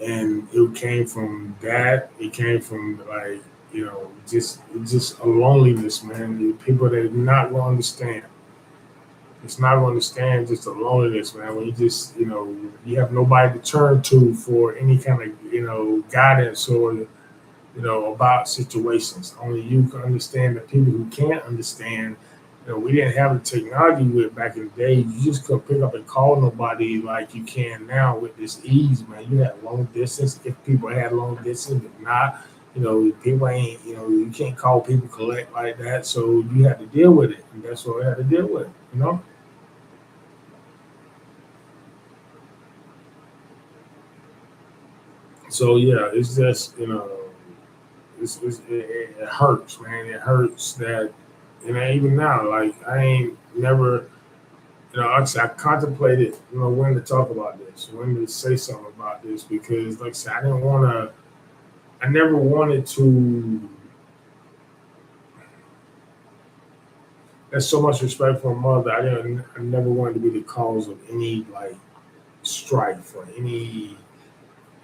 And it came from that. It came from like, just a loneliness, man. The people that are not going to understand. It's not going to understand just the loneliness, man. When you just, you have nobody to turn to for any kind of, guidance or, about situations. Only you can understand. The people who can't understand, we didn't have the technology with back in the day. You just couldn't pick up and call nobody like you can now with this ease, man. You had long distance. If people had long distance, if not, people ain't, you can't call people collect like that. So you had to deal with it. And that's what we had to deal with, So yeah, it's just it hurts, man. It hurts that even now, like I ain't never, I contemplated, when to talk about this, when to say something about this, because like I said, I never wanted to. There's so much respect for my mother. I never wanted to be the cause of any like strife or any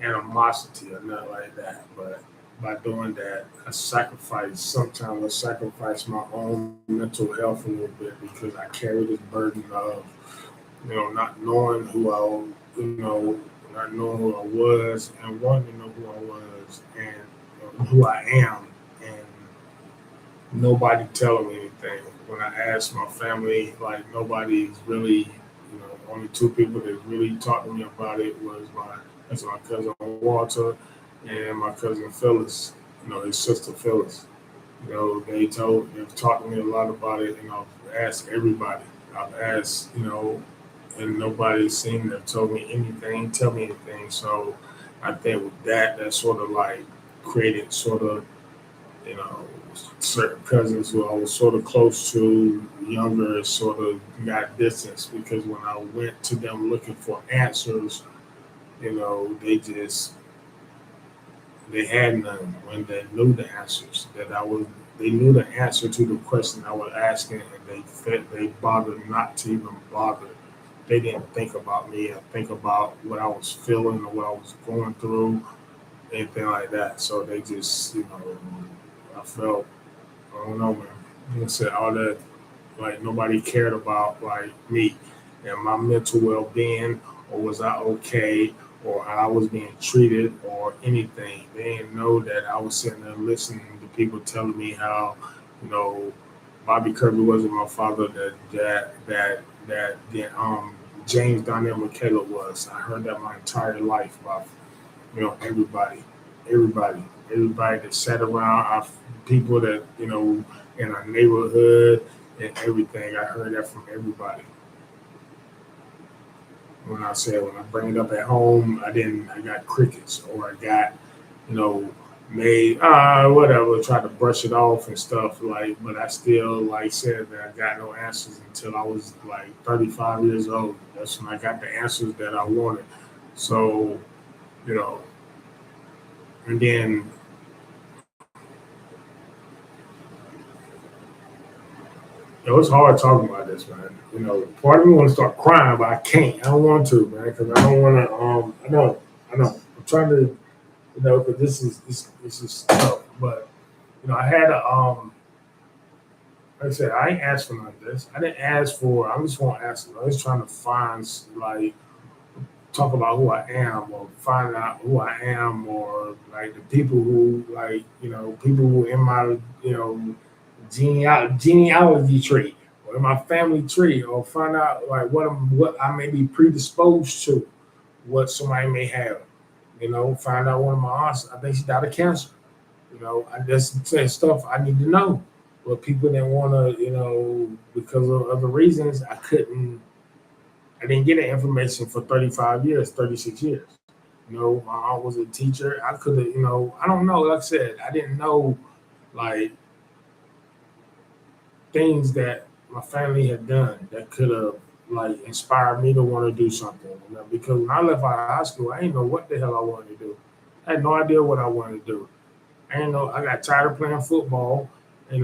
animosity or nothing like that. But by doing that, sometimes I sacrifice my own mental health a little bit because I carry this burden of, not knowing not knowing who I was and wanting to know who I was and who I am, and nobody telling me anything. When I asked my family, like nobody's really, only two people that really talked to me about it was my cousin Walter and my cousin Phyllis, his sister Phyllis. They've talked to me a lot about it, and I've asked everybody. I've asked, and nobody seemed to have told me anything, tell me anything. So I think with that sort of like created sort of, certain cousins who I was sort of close to, younger, sort of got distance because when I went to them looking for answers, they just, They had none when they knew the answers that I was. They knew the answer to the question I was asking, and they bothered not to even bother. They didn't think about me or think about what I was feeling or what I was going through, anything like that. So they just, I felt, I don't know, man. Like I said, all that, like nobody cared about like me and my mental well being, or was I okay, or how I was being treated, or anything. They didn't know that I was sitting there listening to people telling me how, you know, Bobby Kirby wasn't my father, that James Donnell McKellar was. I heard that my entire life about, everybody, everybody, everybody that sat around, our people that, in our neighborhood and everything. I heard that from everybody. When I bring it up at home, I got crickets, or I got, you know, made, whatever, try to brush it off and stuff, like, but I still, like, said that I got no answers until I was like 35 years old. That's when I got the answers that I wanted. So, you know, and then it's hard talking about this, man. Part of me want to start crying, but I can't. I don't want to, man, because I don't want to. I know. I'm trying to, because this is tough. But I had a like I said, I ain't asked for none of this. I didn't ask for. I just want to ask. I was trying to find, like, talk about who I am, or find out who I am, or like the people who, like, people who in my, genealogy tree, or in my family tree, or find out like what I may be predisposed to, what somebody may have. Find out one of my aunts, I think she died of cancer. That's stuff I need to know. But people didn't want to, because of other reasons, I didn't get that information for 35 years, 36 years. My aunt was a teacher. I could have, I don't know. Like I said, I didn't know, like, things that my family had done that could have, like, inspired me to want to do something. Because when I left out of high school, I didn't know what the hell I wanted to do. I had no idea what I wanted to do. I didn't know. I got tired of playing football. I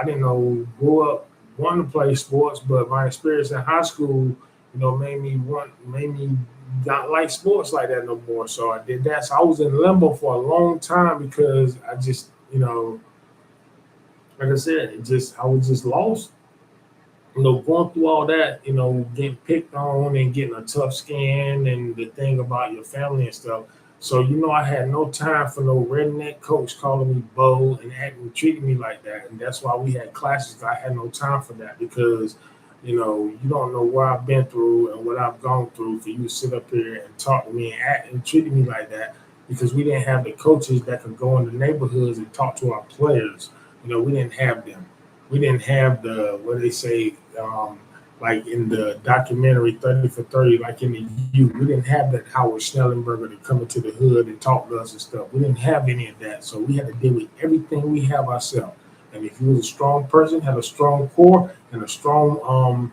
didn't know. Grew up wanting to play sports, but my experience in high school, made me not like sports like that no more. So I did that. So I was in limbo for a long time because I just, like I said, I was just lost. Going through all that, getting picked on and getting a tough skin, and the thing about your family and stuff. So, I had no time for no redneck coach calling me Bo and treating me like that. And that's why we had classes. I had no time for that because, you don't know what I've been through and what I've gone through for you to sit up here and talk to me and act and treat me like that, because we didn't have the coaches that could go in the neighborhoods and talk to our players. We didn't have them. We didn't have the, what they say, like in the documentary 30 for 30, like in the U, we didn't have that Howard Schnellenberger to come into the hood and talk to us and stuff. We didn't have any of that. So we had to deal with everything we have ourselves. And if you was a strong person, had a strong core and a strong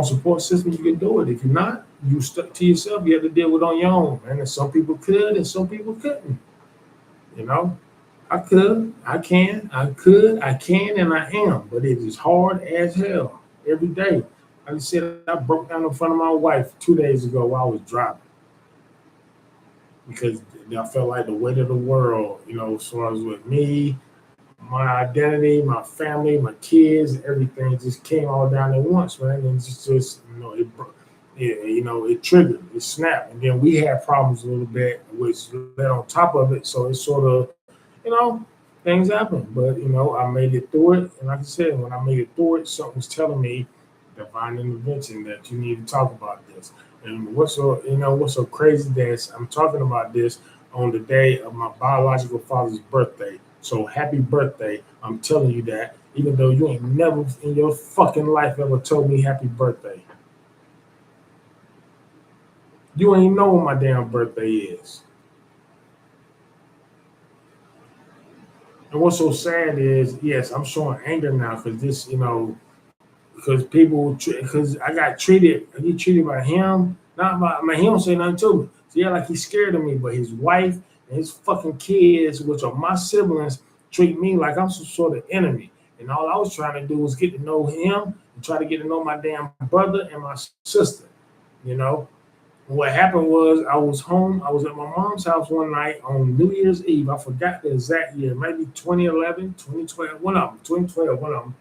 support system, you could do it. If you're not, you stuck to yourself, you have to deal with it on your own. And some people could and some people couldn't. You know, I could, I can, I could, I can, and I am. But it is hard as hell every day. Like I said, I broke down in front of my wife 2 days ago while I was driving because I felt like the weight of the world, as far as with me, my identity, my family, my kids, everything just came all down at once, man. And just it triggered, it snapped. And then we had problems a little bit, which led on top of it. So it sort of, you know, things happen. But, I made it through it. And like I said, when I made it through it, something was telling me, divine intervention, that you need to talk about this. And what's so crazy that I'm talking about this on the day of my biological father's birthday. So happy birthday. I'm telling you that, even though you ain't never in your fucking life ever told me happy birthday. You ain't know when my damn birthday is. And what's so sad is, yes, I'm showing anger now because this, because because I got treated, I get treated by him, not by, I mean, he don't say nothing to me. So yeah, like he's scared of me, but his wife, and his fucking kids, which are my siblings, treat me like I'm some sort of enemy. And all I was trying to do was get to know him and try to get to know my damn brother and my sister, you know. What happened was I was home. I was at my mom's house one night on New Year's Eve. I forgot the exact year, maybe 2011, 2012, one of them, 2012, one of them.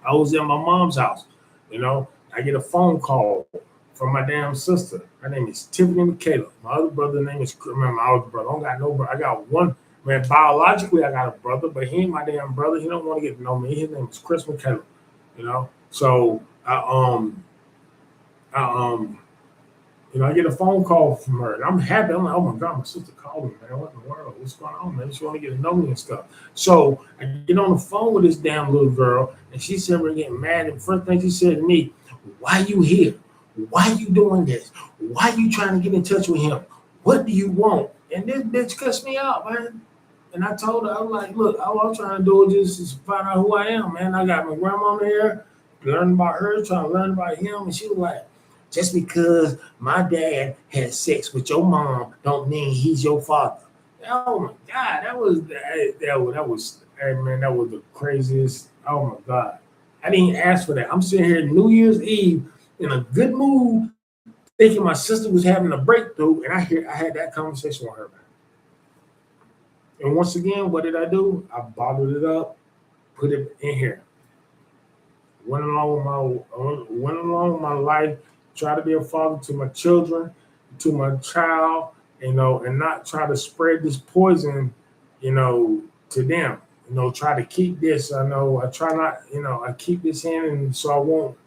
I was at my mom's house. You know, I get a phone call from my damn sister. Her name is Tiffany Michaela. My other brother name is, remember, my other brother. I don't got no brother. I got one. Man, biologically, I got a brother, but he ain't my damn brother. He don't want to get to know me. His name is Chris Michaela. You know, so I I get a phone call from her, and I'm happy. I'm like, oh my god, my sister called me, man. What in the world? What's going on, man? She want to get to know me and stuff. So I get on the phone with this damn little girl, and she said we're getting mad. And the first thing she said to me, "Why you here? Why you doing this? Why you trying to get in touch with him? What do you want?" And this bitch cussed me out, man. And I told her, I was like, look, all I'm trying to do is just find out who I am, man. I got my grandmama here, learn about her, trying to learn about him. And she was like, just because my dad had sex with your mom don't mean he's your father. Oh my God, that was hey man, that was the craziest. Oh my God. I didn't ask for that. I'm sitting here New Year's Eve in a good mood, thinking my sister was having a breakthrough, and I had that conversation with her. And once again, what did I do? I bottled it up, put it in here. Went along with my life, try to be a father to my children, to my child, and not try to spread this poison, to them. Try to keep this. I try not, I keep this in, and so I won't,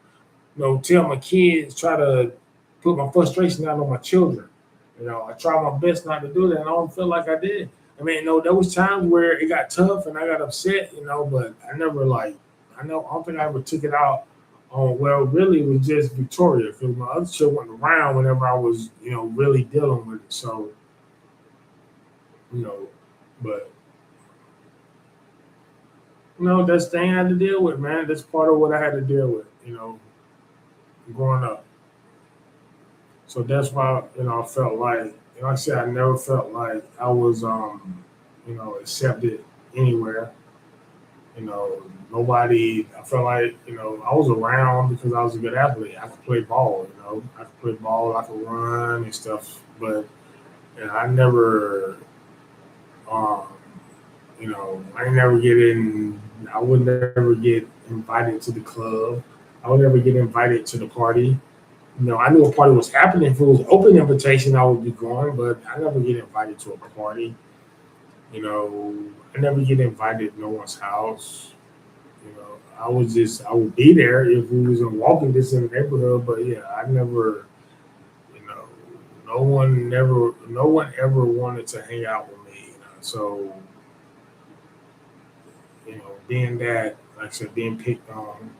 tell my kids, try to put my frustration out on my children. I try my best not to do that, and I don't feel like I did. I mean, there was times where it got tough and I got upset, but I never I don't think I ever took it out on, well, really it was just Victoria because my other shit went around whenever I was, really dealing with it. So, you know, but, that's the thing I had to deal with, man. That's part of what I had to deal with, growing up. So that's why, I felt like I said, I never felt like I was, accepted anywhere. Nobody, I felt like, I was around because I was a good athlete. I could play ball, I could play ball, I could run and stuff. But, I never, um, I never get in, I would never get invited to the club. I would never get invited to the party. I knew a party was happening. If it was open invitation, I would be going, but I never get invited to a party. I never get invited to no one's house. I would be there if we was in walking distance in the neighborhood, but yeah, I never, you know, no one ever wanted to hang out with me. So, being that, like I said, being picked on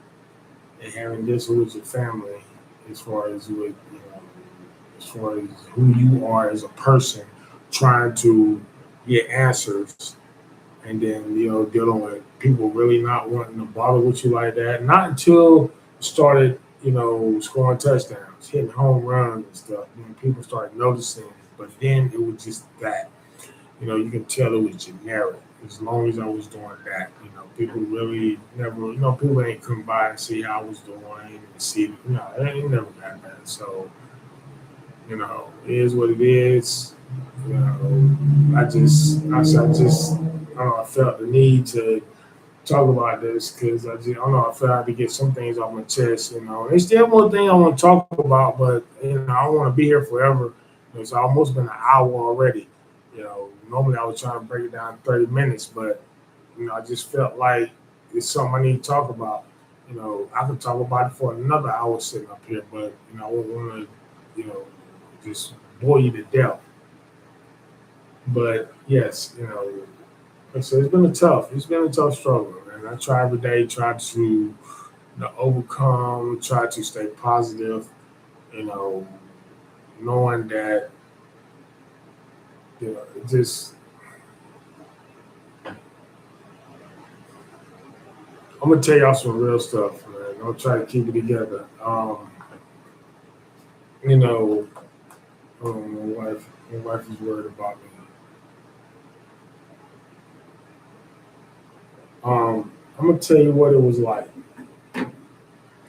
and having this with your family, as far as with, as far as who you are as a person, trying to get answers, and then dealing with people really not wanting to bother with you like that. Not until you started, scoring touchdowns, hitting home runs and stuff. People started noticing. But then it was just that. You can tell it was generic. As long as I was doing that, people really never, people ain't come by and see how I was doing and see, it never got that. So, it is what it is. I don't know, I felt the need to talk about this because I don't know, I felt I had to get some things off my chest, There's still more things I want to talk about, but, I don't want to be here forever. It's almost been an hour already. Normally I was trying to break it down in 30 minutes, but, I just felt like it's something I need to talk about. I could talk about it for another hour sitting up here, but, I won't want to, just bore you to death. But yes, so it's been a tough struggle, and I try every day, try to, overcome, try to stay positive, you know, knowing that, just, I'm gonna tell y'all some real stuff, man. I'll try to keep it together. You know, my wife is worried about me. I'm gonna tell you what it was like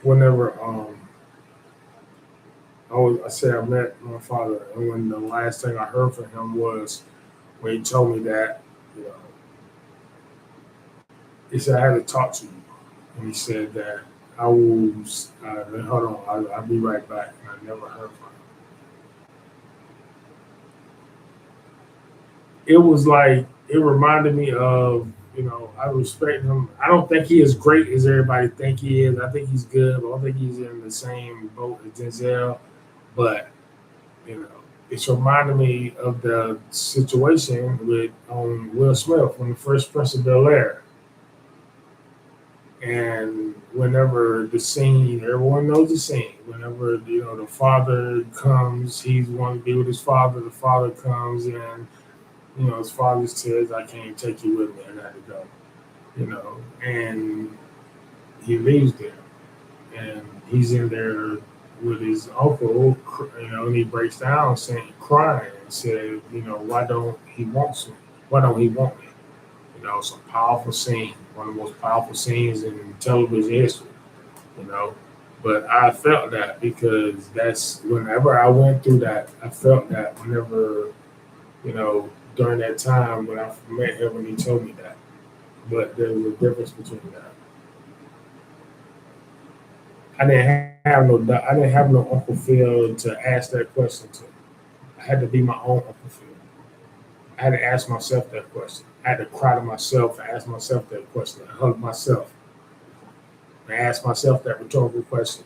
whenever I said I met my father, and when the last thing I heard from him was when he told me that, you know, he said I had to talk to you, and he said that I will. Hold on, I'll be right back. And I never heard from him. It was like it reminded me of, I respect him. I don't think he is great as everybody think he is. I think he's good, but I don't think he's in the same boat as Denzel. But you know, it's reminded me of the situation with Will Smith when the first Prince of Bel Air. And whenever the scene, everyone knows the scene. Whenever the father comes, he's wanting to be with his father. The father comes and his father says, "I can't take you with me. I got to go." And he leaves there, and he's in there with his uncle, and he breaks down, saying, crying, and said, "Why don't he want me? Why don't he want me?" It's a powerful scene, one of the most powerful scenes in television history. You know, but I felt that because that's whenever I went through that, I felt that whenever during that time when I met him and he told me that. But there was a difference between that. I didn't have no Uncle Phil to ask that question to. I had to be my own Uncle Phil. I had to ask myself that question. I had to cry to myself and ask myself that question. I hug myself and ask myself that rhetorical question.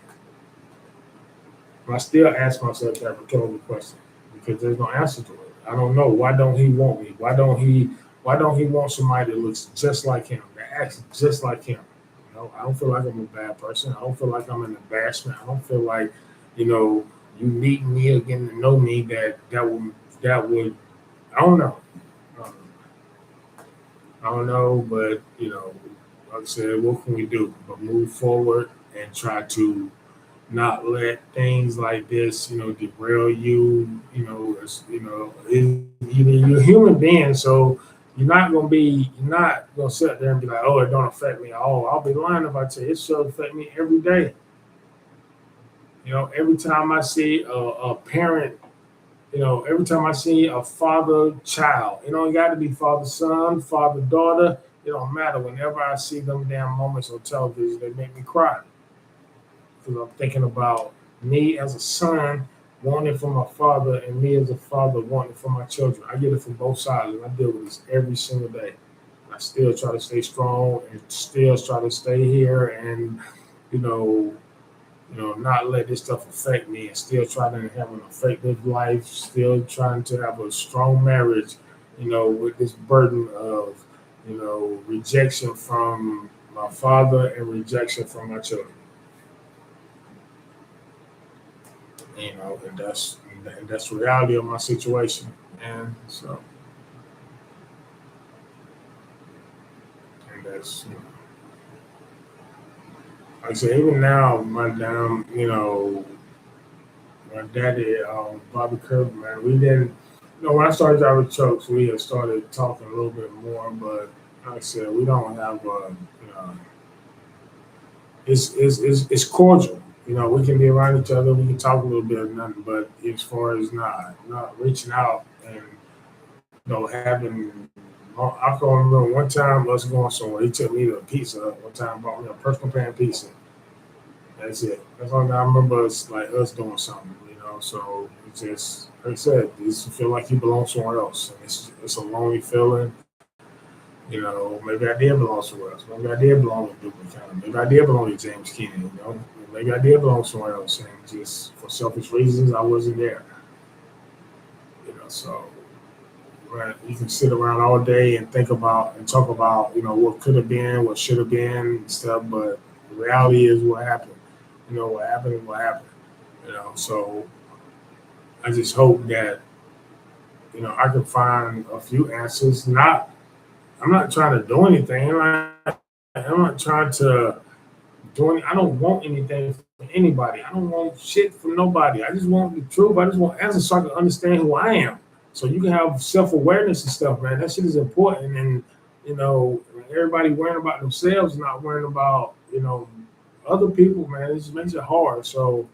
And I still ask myself that rhetorical question because there's no answer to it. I don't know. Why don't he want me? Why don't he want somebody that looks just like him, that acts just like him? I don't feel like I'm a bad person. I don't feel like I'm an embarrassment. I don't feel like, you meet me or getting to know me that would I don't know. Um, I don't know, but like I said, what can we do but move forward and try to not let things like this, derail you. You're a human being, so you're not gonna sit there and be like, oh, it don't affect me at all. I'll be lying if I tell you it should affect me every day. Every time I see a parent, every time I see a father child, it don't got to be father son, father daughter. It don't matter. Whenever I see them damn moments on television, they make me cry because I'm thinking about me as a son wanting for my father and me as a father wanting for my children. I get it from both sides, and I deal with this every single day. I still try to stay strong and still try to stay here and you know not let this stuff affect me and still trying to have an effective life, still trying to have a strong marriage, with this burden of, rejection from my father and rejection from my children. And that's the reality of my situation. And so and that's like I say, even now, my daddy, Bobby Kirby, man, we didn't. When I started driving trucks, we had started talking a little bit more, but like I said, we don't have it's cordial. We can be around each other, we can talk a little bit of nothing, but as far as not reaching out and having. I can remember one time us going somewhere. He took me to a pizza Hut one time, bought me a personal pan pizza. That's it. That's all I remember. Us like us doing something, So it's just like I said, you just feel like you belong somewhere else. And it's a lonely feeling. Maybe I did belong somewhere else. Maybe I did belong to Duke County. Maybe I did belong to James Keenan. Maybe I did belong somewhere else, and just for selfish reasons, I wasn't there. So right, you can sit around all day and think about and talk about what could have been, what should have been, and stuff. But the reality is what happened. What happened is what happened. So I just hope that I can find a few answers. I'm not trying to do anything. I'm not trying to do any. I don't want anything from anybody. I don't want shit from nobody. I just want the truth. I just want answers so I can understand who I am. So you can have self awareness and stuff, man. That shit is important. And everybody worrying about themselves, not worrying about, other people, man. It just makes it hard. So,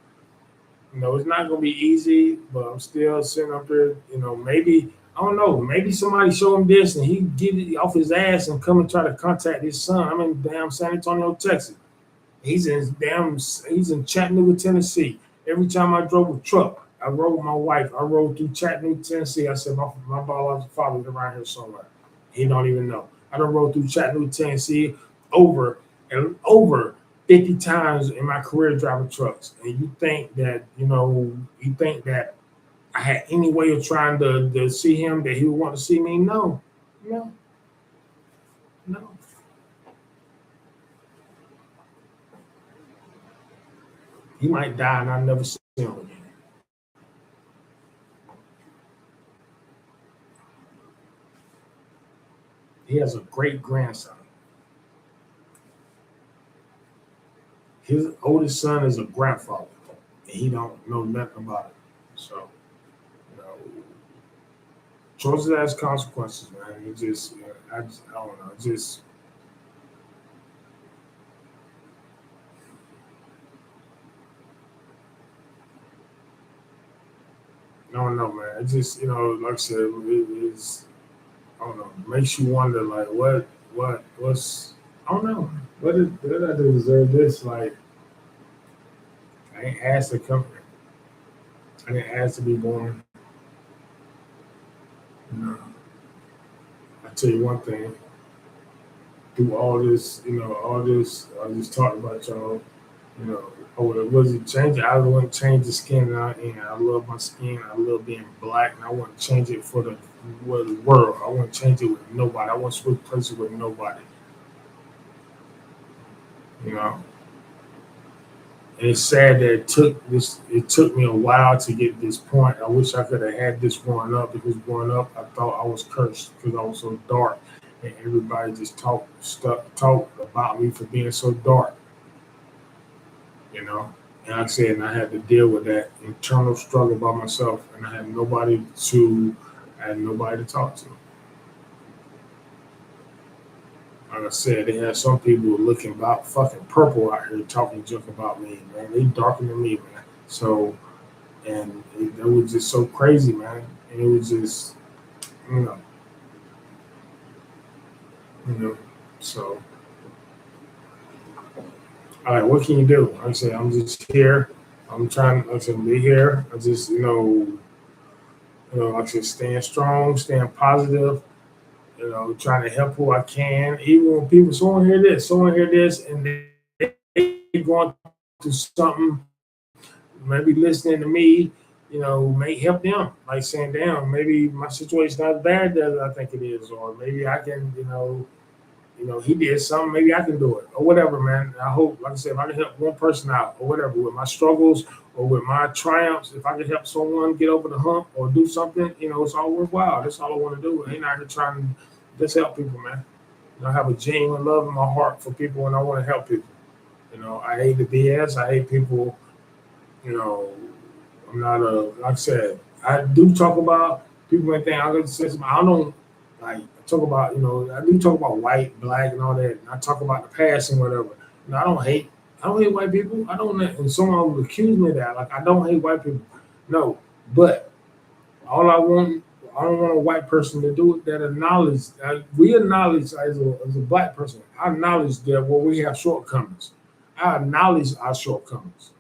it's not gonna be easy, but I'm still sitting up there, maybe I don't know, maybe somebody show him this and he get it off his ass and come and try to contact his son. I'm in damn San Antonio, Texas. He's in Chattanooga, Tennessee. Every time I drove a truck, I rode with my wife. I rode through Chattanooga, Tennessee. I said my biological father's around here somewhere. He don't even know. I done rode through Chattanooga, Tennessee over and over 50 times in my career driving trucks. And you think that, I had any way of trying to see him, that he would want to see me? No, no, no. He might die and I'll never see him again. He has a great grandson. His oldest son is a grandfather, and he don't know nothing about it. So, you know, choices has consequences, man. It just, I don't know. It just, I don't know, man. It just, like I said, it's, I don't know. Makes you wonder, like, what's, I don't know. What did I do to deserve this? Like, I ain't asked to come here. I didn't ask to be born. You know, I tell you one thing. Through all this, I just talked about y'all. I would have wasn't changing. I wouldn't change the skin that I am. I love my skin. I love being black, and I wouldn't change it for the world. I wouldn't change it with nobody. I wouldn't switch places with nobody. You know, and it's sad that it took me a while to get to this point. I wish I could have had this growing up, because growing up I thought I was cursed because I was so dark, and everybody just talked about me for being so dark. You know. And like I said, and I had to deal with that internal struggle by myself, and I had nobody to talk to. Like I said, they had some people looking about fucking purple out here talking junk about me, man. They darker than me, man. So, and it was just so crazy, man. And it was just, you know, you know. So, all right, what can you do? Like I said, I'm just here. I'm trying, like I said, be here. I just, like I said, staying strong, staying positive. Trying to help who I can. Even when people, someone hear this, and they going through something, maybe listening to me, may help them. Like saying, damn, maybe my situation's not as bad as I think it is, or maybe I can, he did something, maybe I can do it, or whatever, man. I hope, like I said, if I can help one person out, or whatever, with my struggles or with my triumphs, if I can help someone get over the hump or do something, it's all worthwhile. That's all I want to do. I ain't out here trying to just help people, man. I have a genuine love in my heart for people, and I want to help people. I hate the BS. I hate people. I'm not like I said, I do talk about people may think I don't like talk about, I do talk about white, black, and all that. And I talk about the past and whatever. I don't hate white people. I don't, and someone would accuse me of that. Like, I don't hate white people. No, but all I don't want a white person to do it that acknowledge, we acknowledge as a black person, I acknowledge that where we have shortcomings. I acknowledge our shortcomings,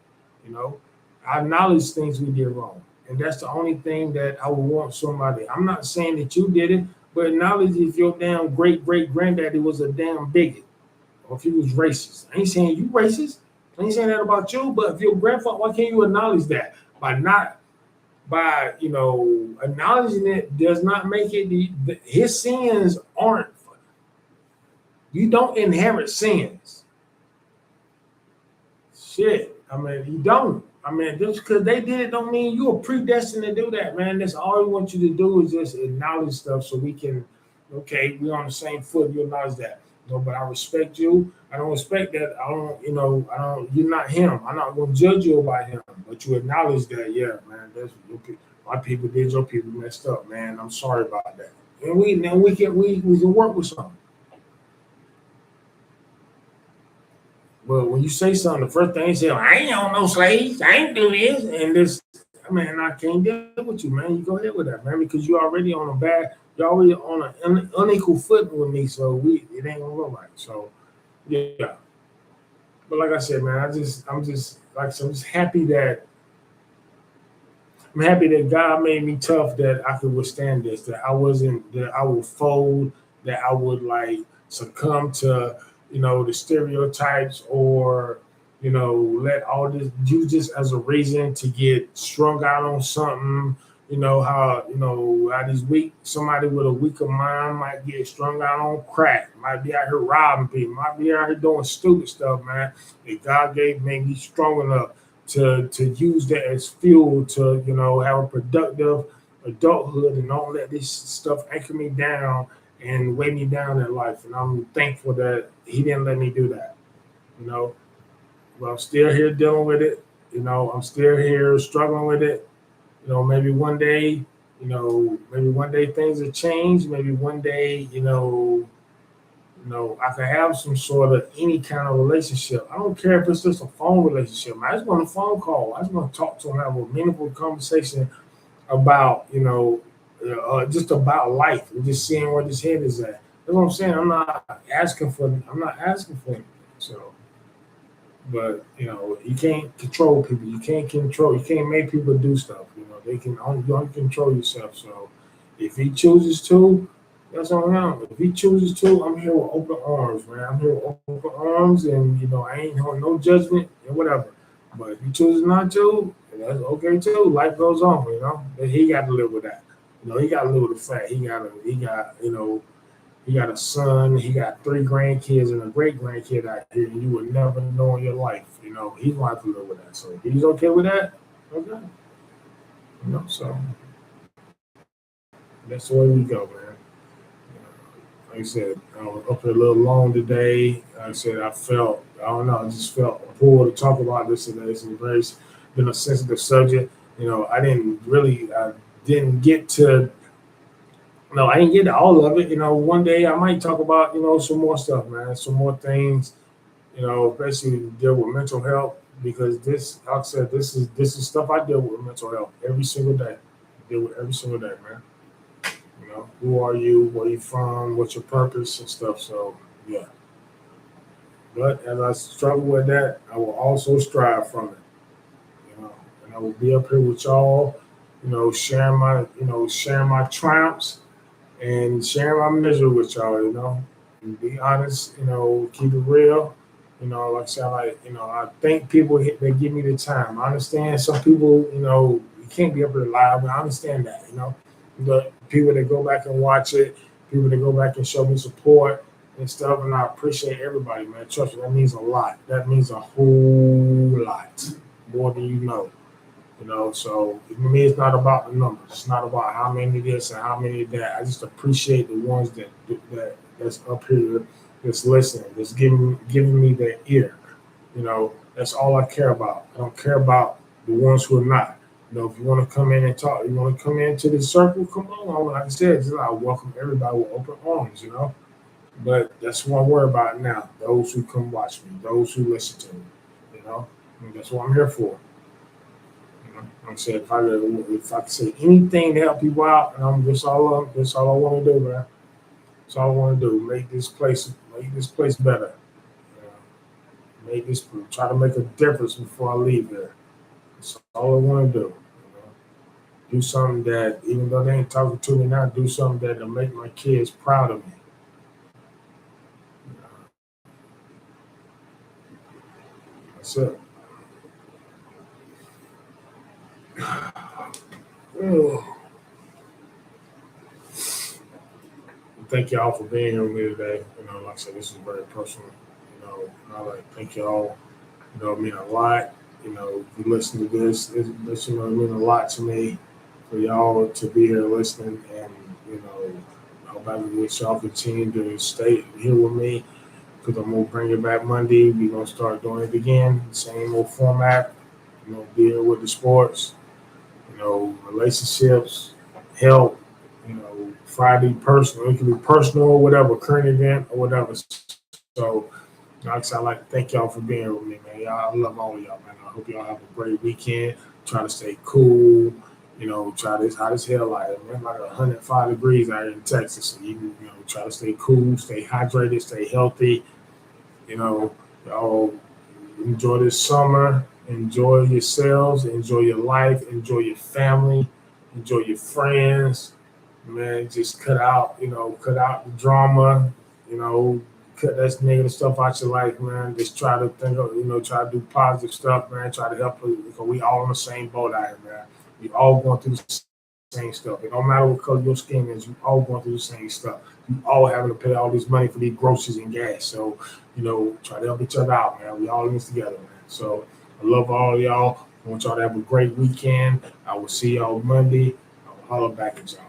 you know. I acknowledge things we did wrong. And that's the only thing that I would want somebody. I'm not saying that you did it, but acknowledge if your damn great granddaddy was a damn bigot, or if he was racist. I ain't saying you racist. I ain't saying that about you, but if your grandfather, why can't you acknowledge that? By acknowledging it does not make it his sins aren't, you don't inherit sins. Shit. I mean, you don't. I mean, just because they did it don't mean you are predestined to do that, man. That's all we want you to do is just acknowledge stuff so we can, okay, we're on the same foot. You acknowledge that. But I respect you. I don't respect that. You're not him. I'm not going to judge you about him. But you acknowledge that, yeah, man, my people did, your people messed up, man. I'm sorry about that. And we can work with something. But when you say something, the first thing they say, I ain't on no slaves. I ain't do this. And this, I mean, I can't deal with you, man. You go ahead with that, man, because you already on a bad, you're already on an unequal footing with me. So it ain't gonna go right. So, yeah. But like I said, man, I'm just, like I said, I'm just happy that, I'm happy that God made me tough that I could withstand this, that I wasn't, that I would fold, that I would like succumb to, the stereotypes or, let all this use this as a reason to get strung out on something. How these weak, somebody with a weaker mind might get strung out on crack, might be out here robbing people, might be out here doing stupid stuff, man. And God made me strong enough to use that as fuel to have a productive adulthood and don't let this stuff anchor me down and weigh me down in life. And I'm thankful that he didn't let me do that. You know, but I'm still here dealing with it. I'm still here struggling with it. Maybe one day, maybe one day things will change. Maybe one day, I can have some sort of any kind of relationship. I don't care if it's just a phone relationship. I just want a phone call. I just want to talk to him, have a meaningful conversation about, just about life and just seeing where this head is at. That's what I'm saying. I'm not asking for anything. So, but you can't control people. You can't make people do stuff. You only control yourself. So, if he chooses to, that's on him. If he chooses to, I'm here with open arms, man. I'm here with open arms, and I ain't holding no judgment and whatever. But if he chooses not to, that's okay too. Life goes on, But he got to live with that. He got to live with the fact he got a son, he got 3 grandkids and a great grandkid out here, and you would never know in your life. He's going to have to live with that. So if he's okay with that, okay. So that's the way we go, man. Like I said, I was up here a little long today. Like I said, I don't know, I just felt pulled to talk about this today. It's been a sensitive subject. I didn't get to, no, I didn't get to all of it. One day I might talk about, some more stuff, man, some more things, especially deal with mental health because this, like I said, this is stuff I deal with mental health every single day. I deal with every single day, man. Who are you? Where you from? What's your purpose and stuff? So yeah. But as I struggle with that, I will also strive from it. And I will be up here with y'all, sharing my triumphs and sharing my misery with y'all, and be honest, keep it real. Like I said, I thank people that give me the time. I understand some people, you can't be up here live, but I understand that, the people that go back and watch it, people that go back and show me support and stuff, and I appreciate everybody, man. Trust me, that means a lot. That means a whole lot, more than you know. So to me, it's not about the numbers. It's not about how many this and how many that. I just appreciate the ones that's up here, that's listening, that's giving me their ear. That's all I care about. I don't care about the ones who are not. If you want to come in and talk, you want to come into the circle, come on. Like I said, I welcome everybody with open arms. But that's what I worry about now. Those who come watch me, those who listen to me. And that's what I'm here for. Like I said, if I can say anything to help people out, and that's all I want to do, man. That's all I want to do. Make this place better. Try to make a difference before I leave here. That's all I want to do. Do something that, even though they ain't talking to me now, do something that'll make my kids proud of me. That's it. Oh. Thank y'all for being here with me today. Like I said, this is very personal. I like thank y'all. It mean a lot. If you listen to this, it mean a lot to me for y'all to be here listening, and I hope I wish y'all continue to stay here with me because I'm gonna bring it back Monday. We're gonna start doing it again, same old format. Be here with the sports, relationships, health. Friday personal. It can be personal or whatever, current event or whatever. So Like I said, I'd like to thank y'all for being with me, man. Y'all, I love all of y'all, man. I hope y'all have a great weekend. Try to stay cool. Try this hot as hell out here, man. Like 105 degrees out here in Texas. So try to stay cool, stay hydrated, stay healthy. Y'all enjoy this summer. Enjoy yourselves. Enjoy your life. Enjoy your family. Enjoy your friends. Man, just cut out the drama. You know, cut that negative stuff out your life, man. Just try to think of, try to do positive stuff, man. Try to help us because we all on the same boat out here, man. We all going through the same stuff. It don't matter what color your skin is, you all going through the same stuff. You all having to pay all this money for these groceries and gas. So, try to help each other out, man. We all in this together, man. So I love all of y'all. I want y'all to have a great weekend. I will see y'all Monday. I will holler back at y'all.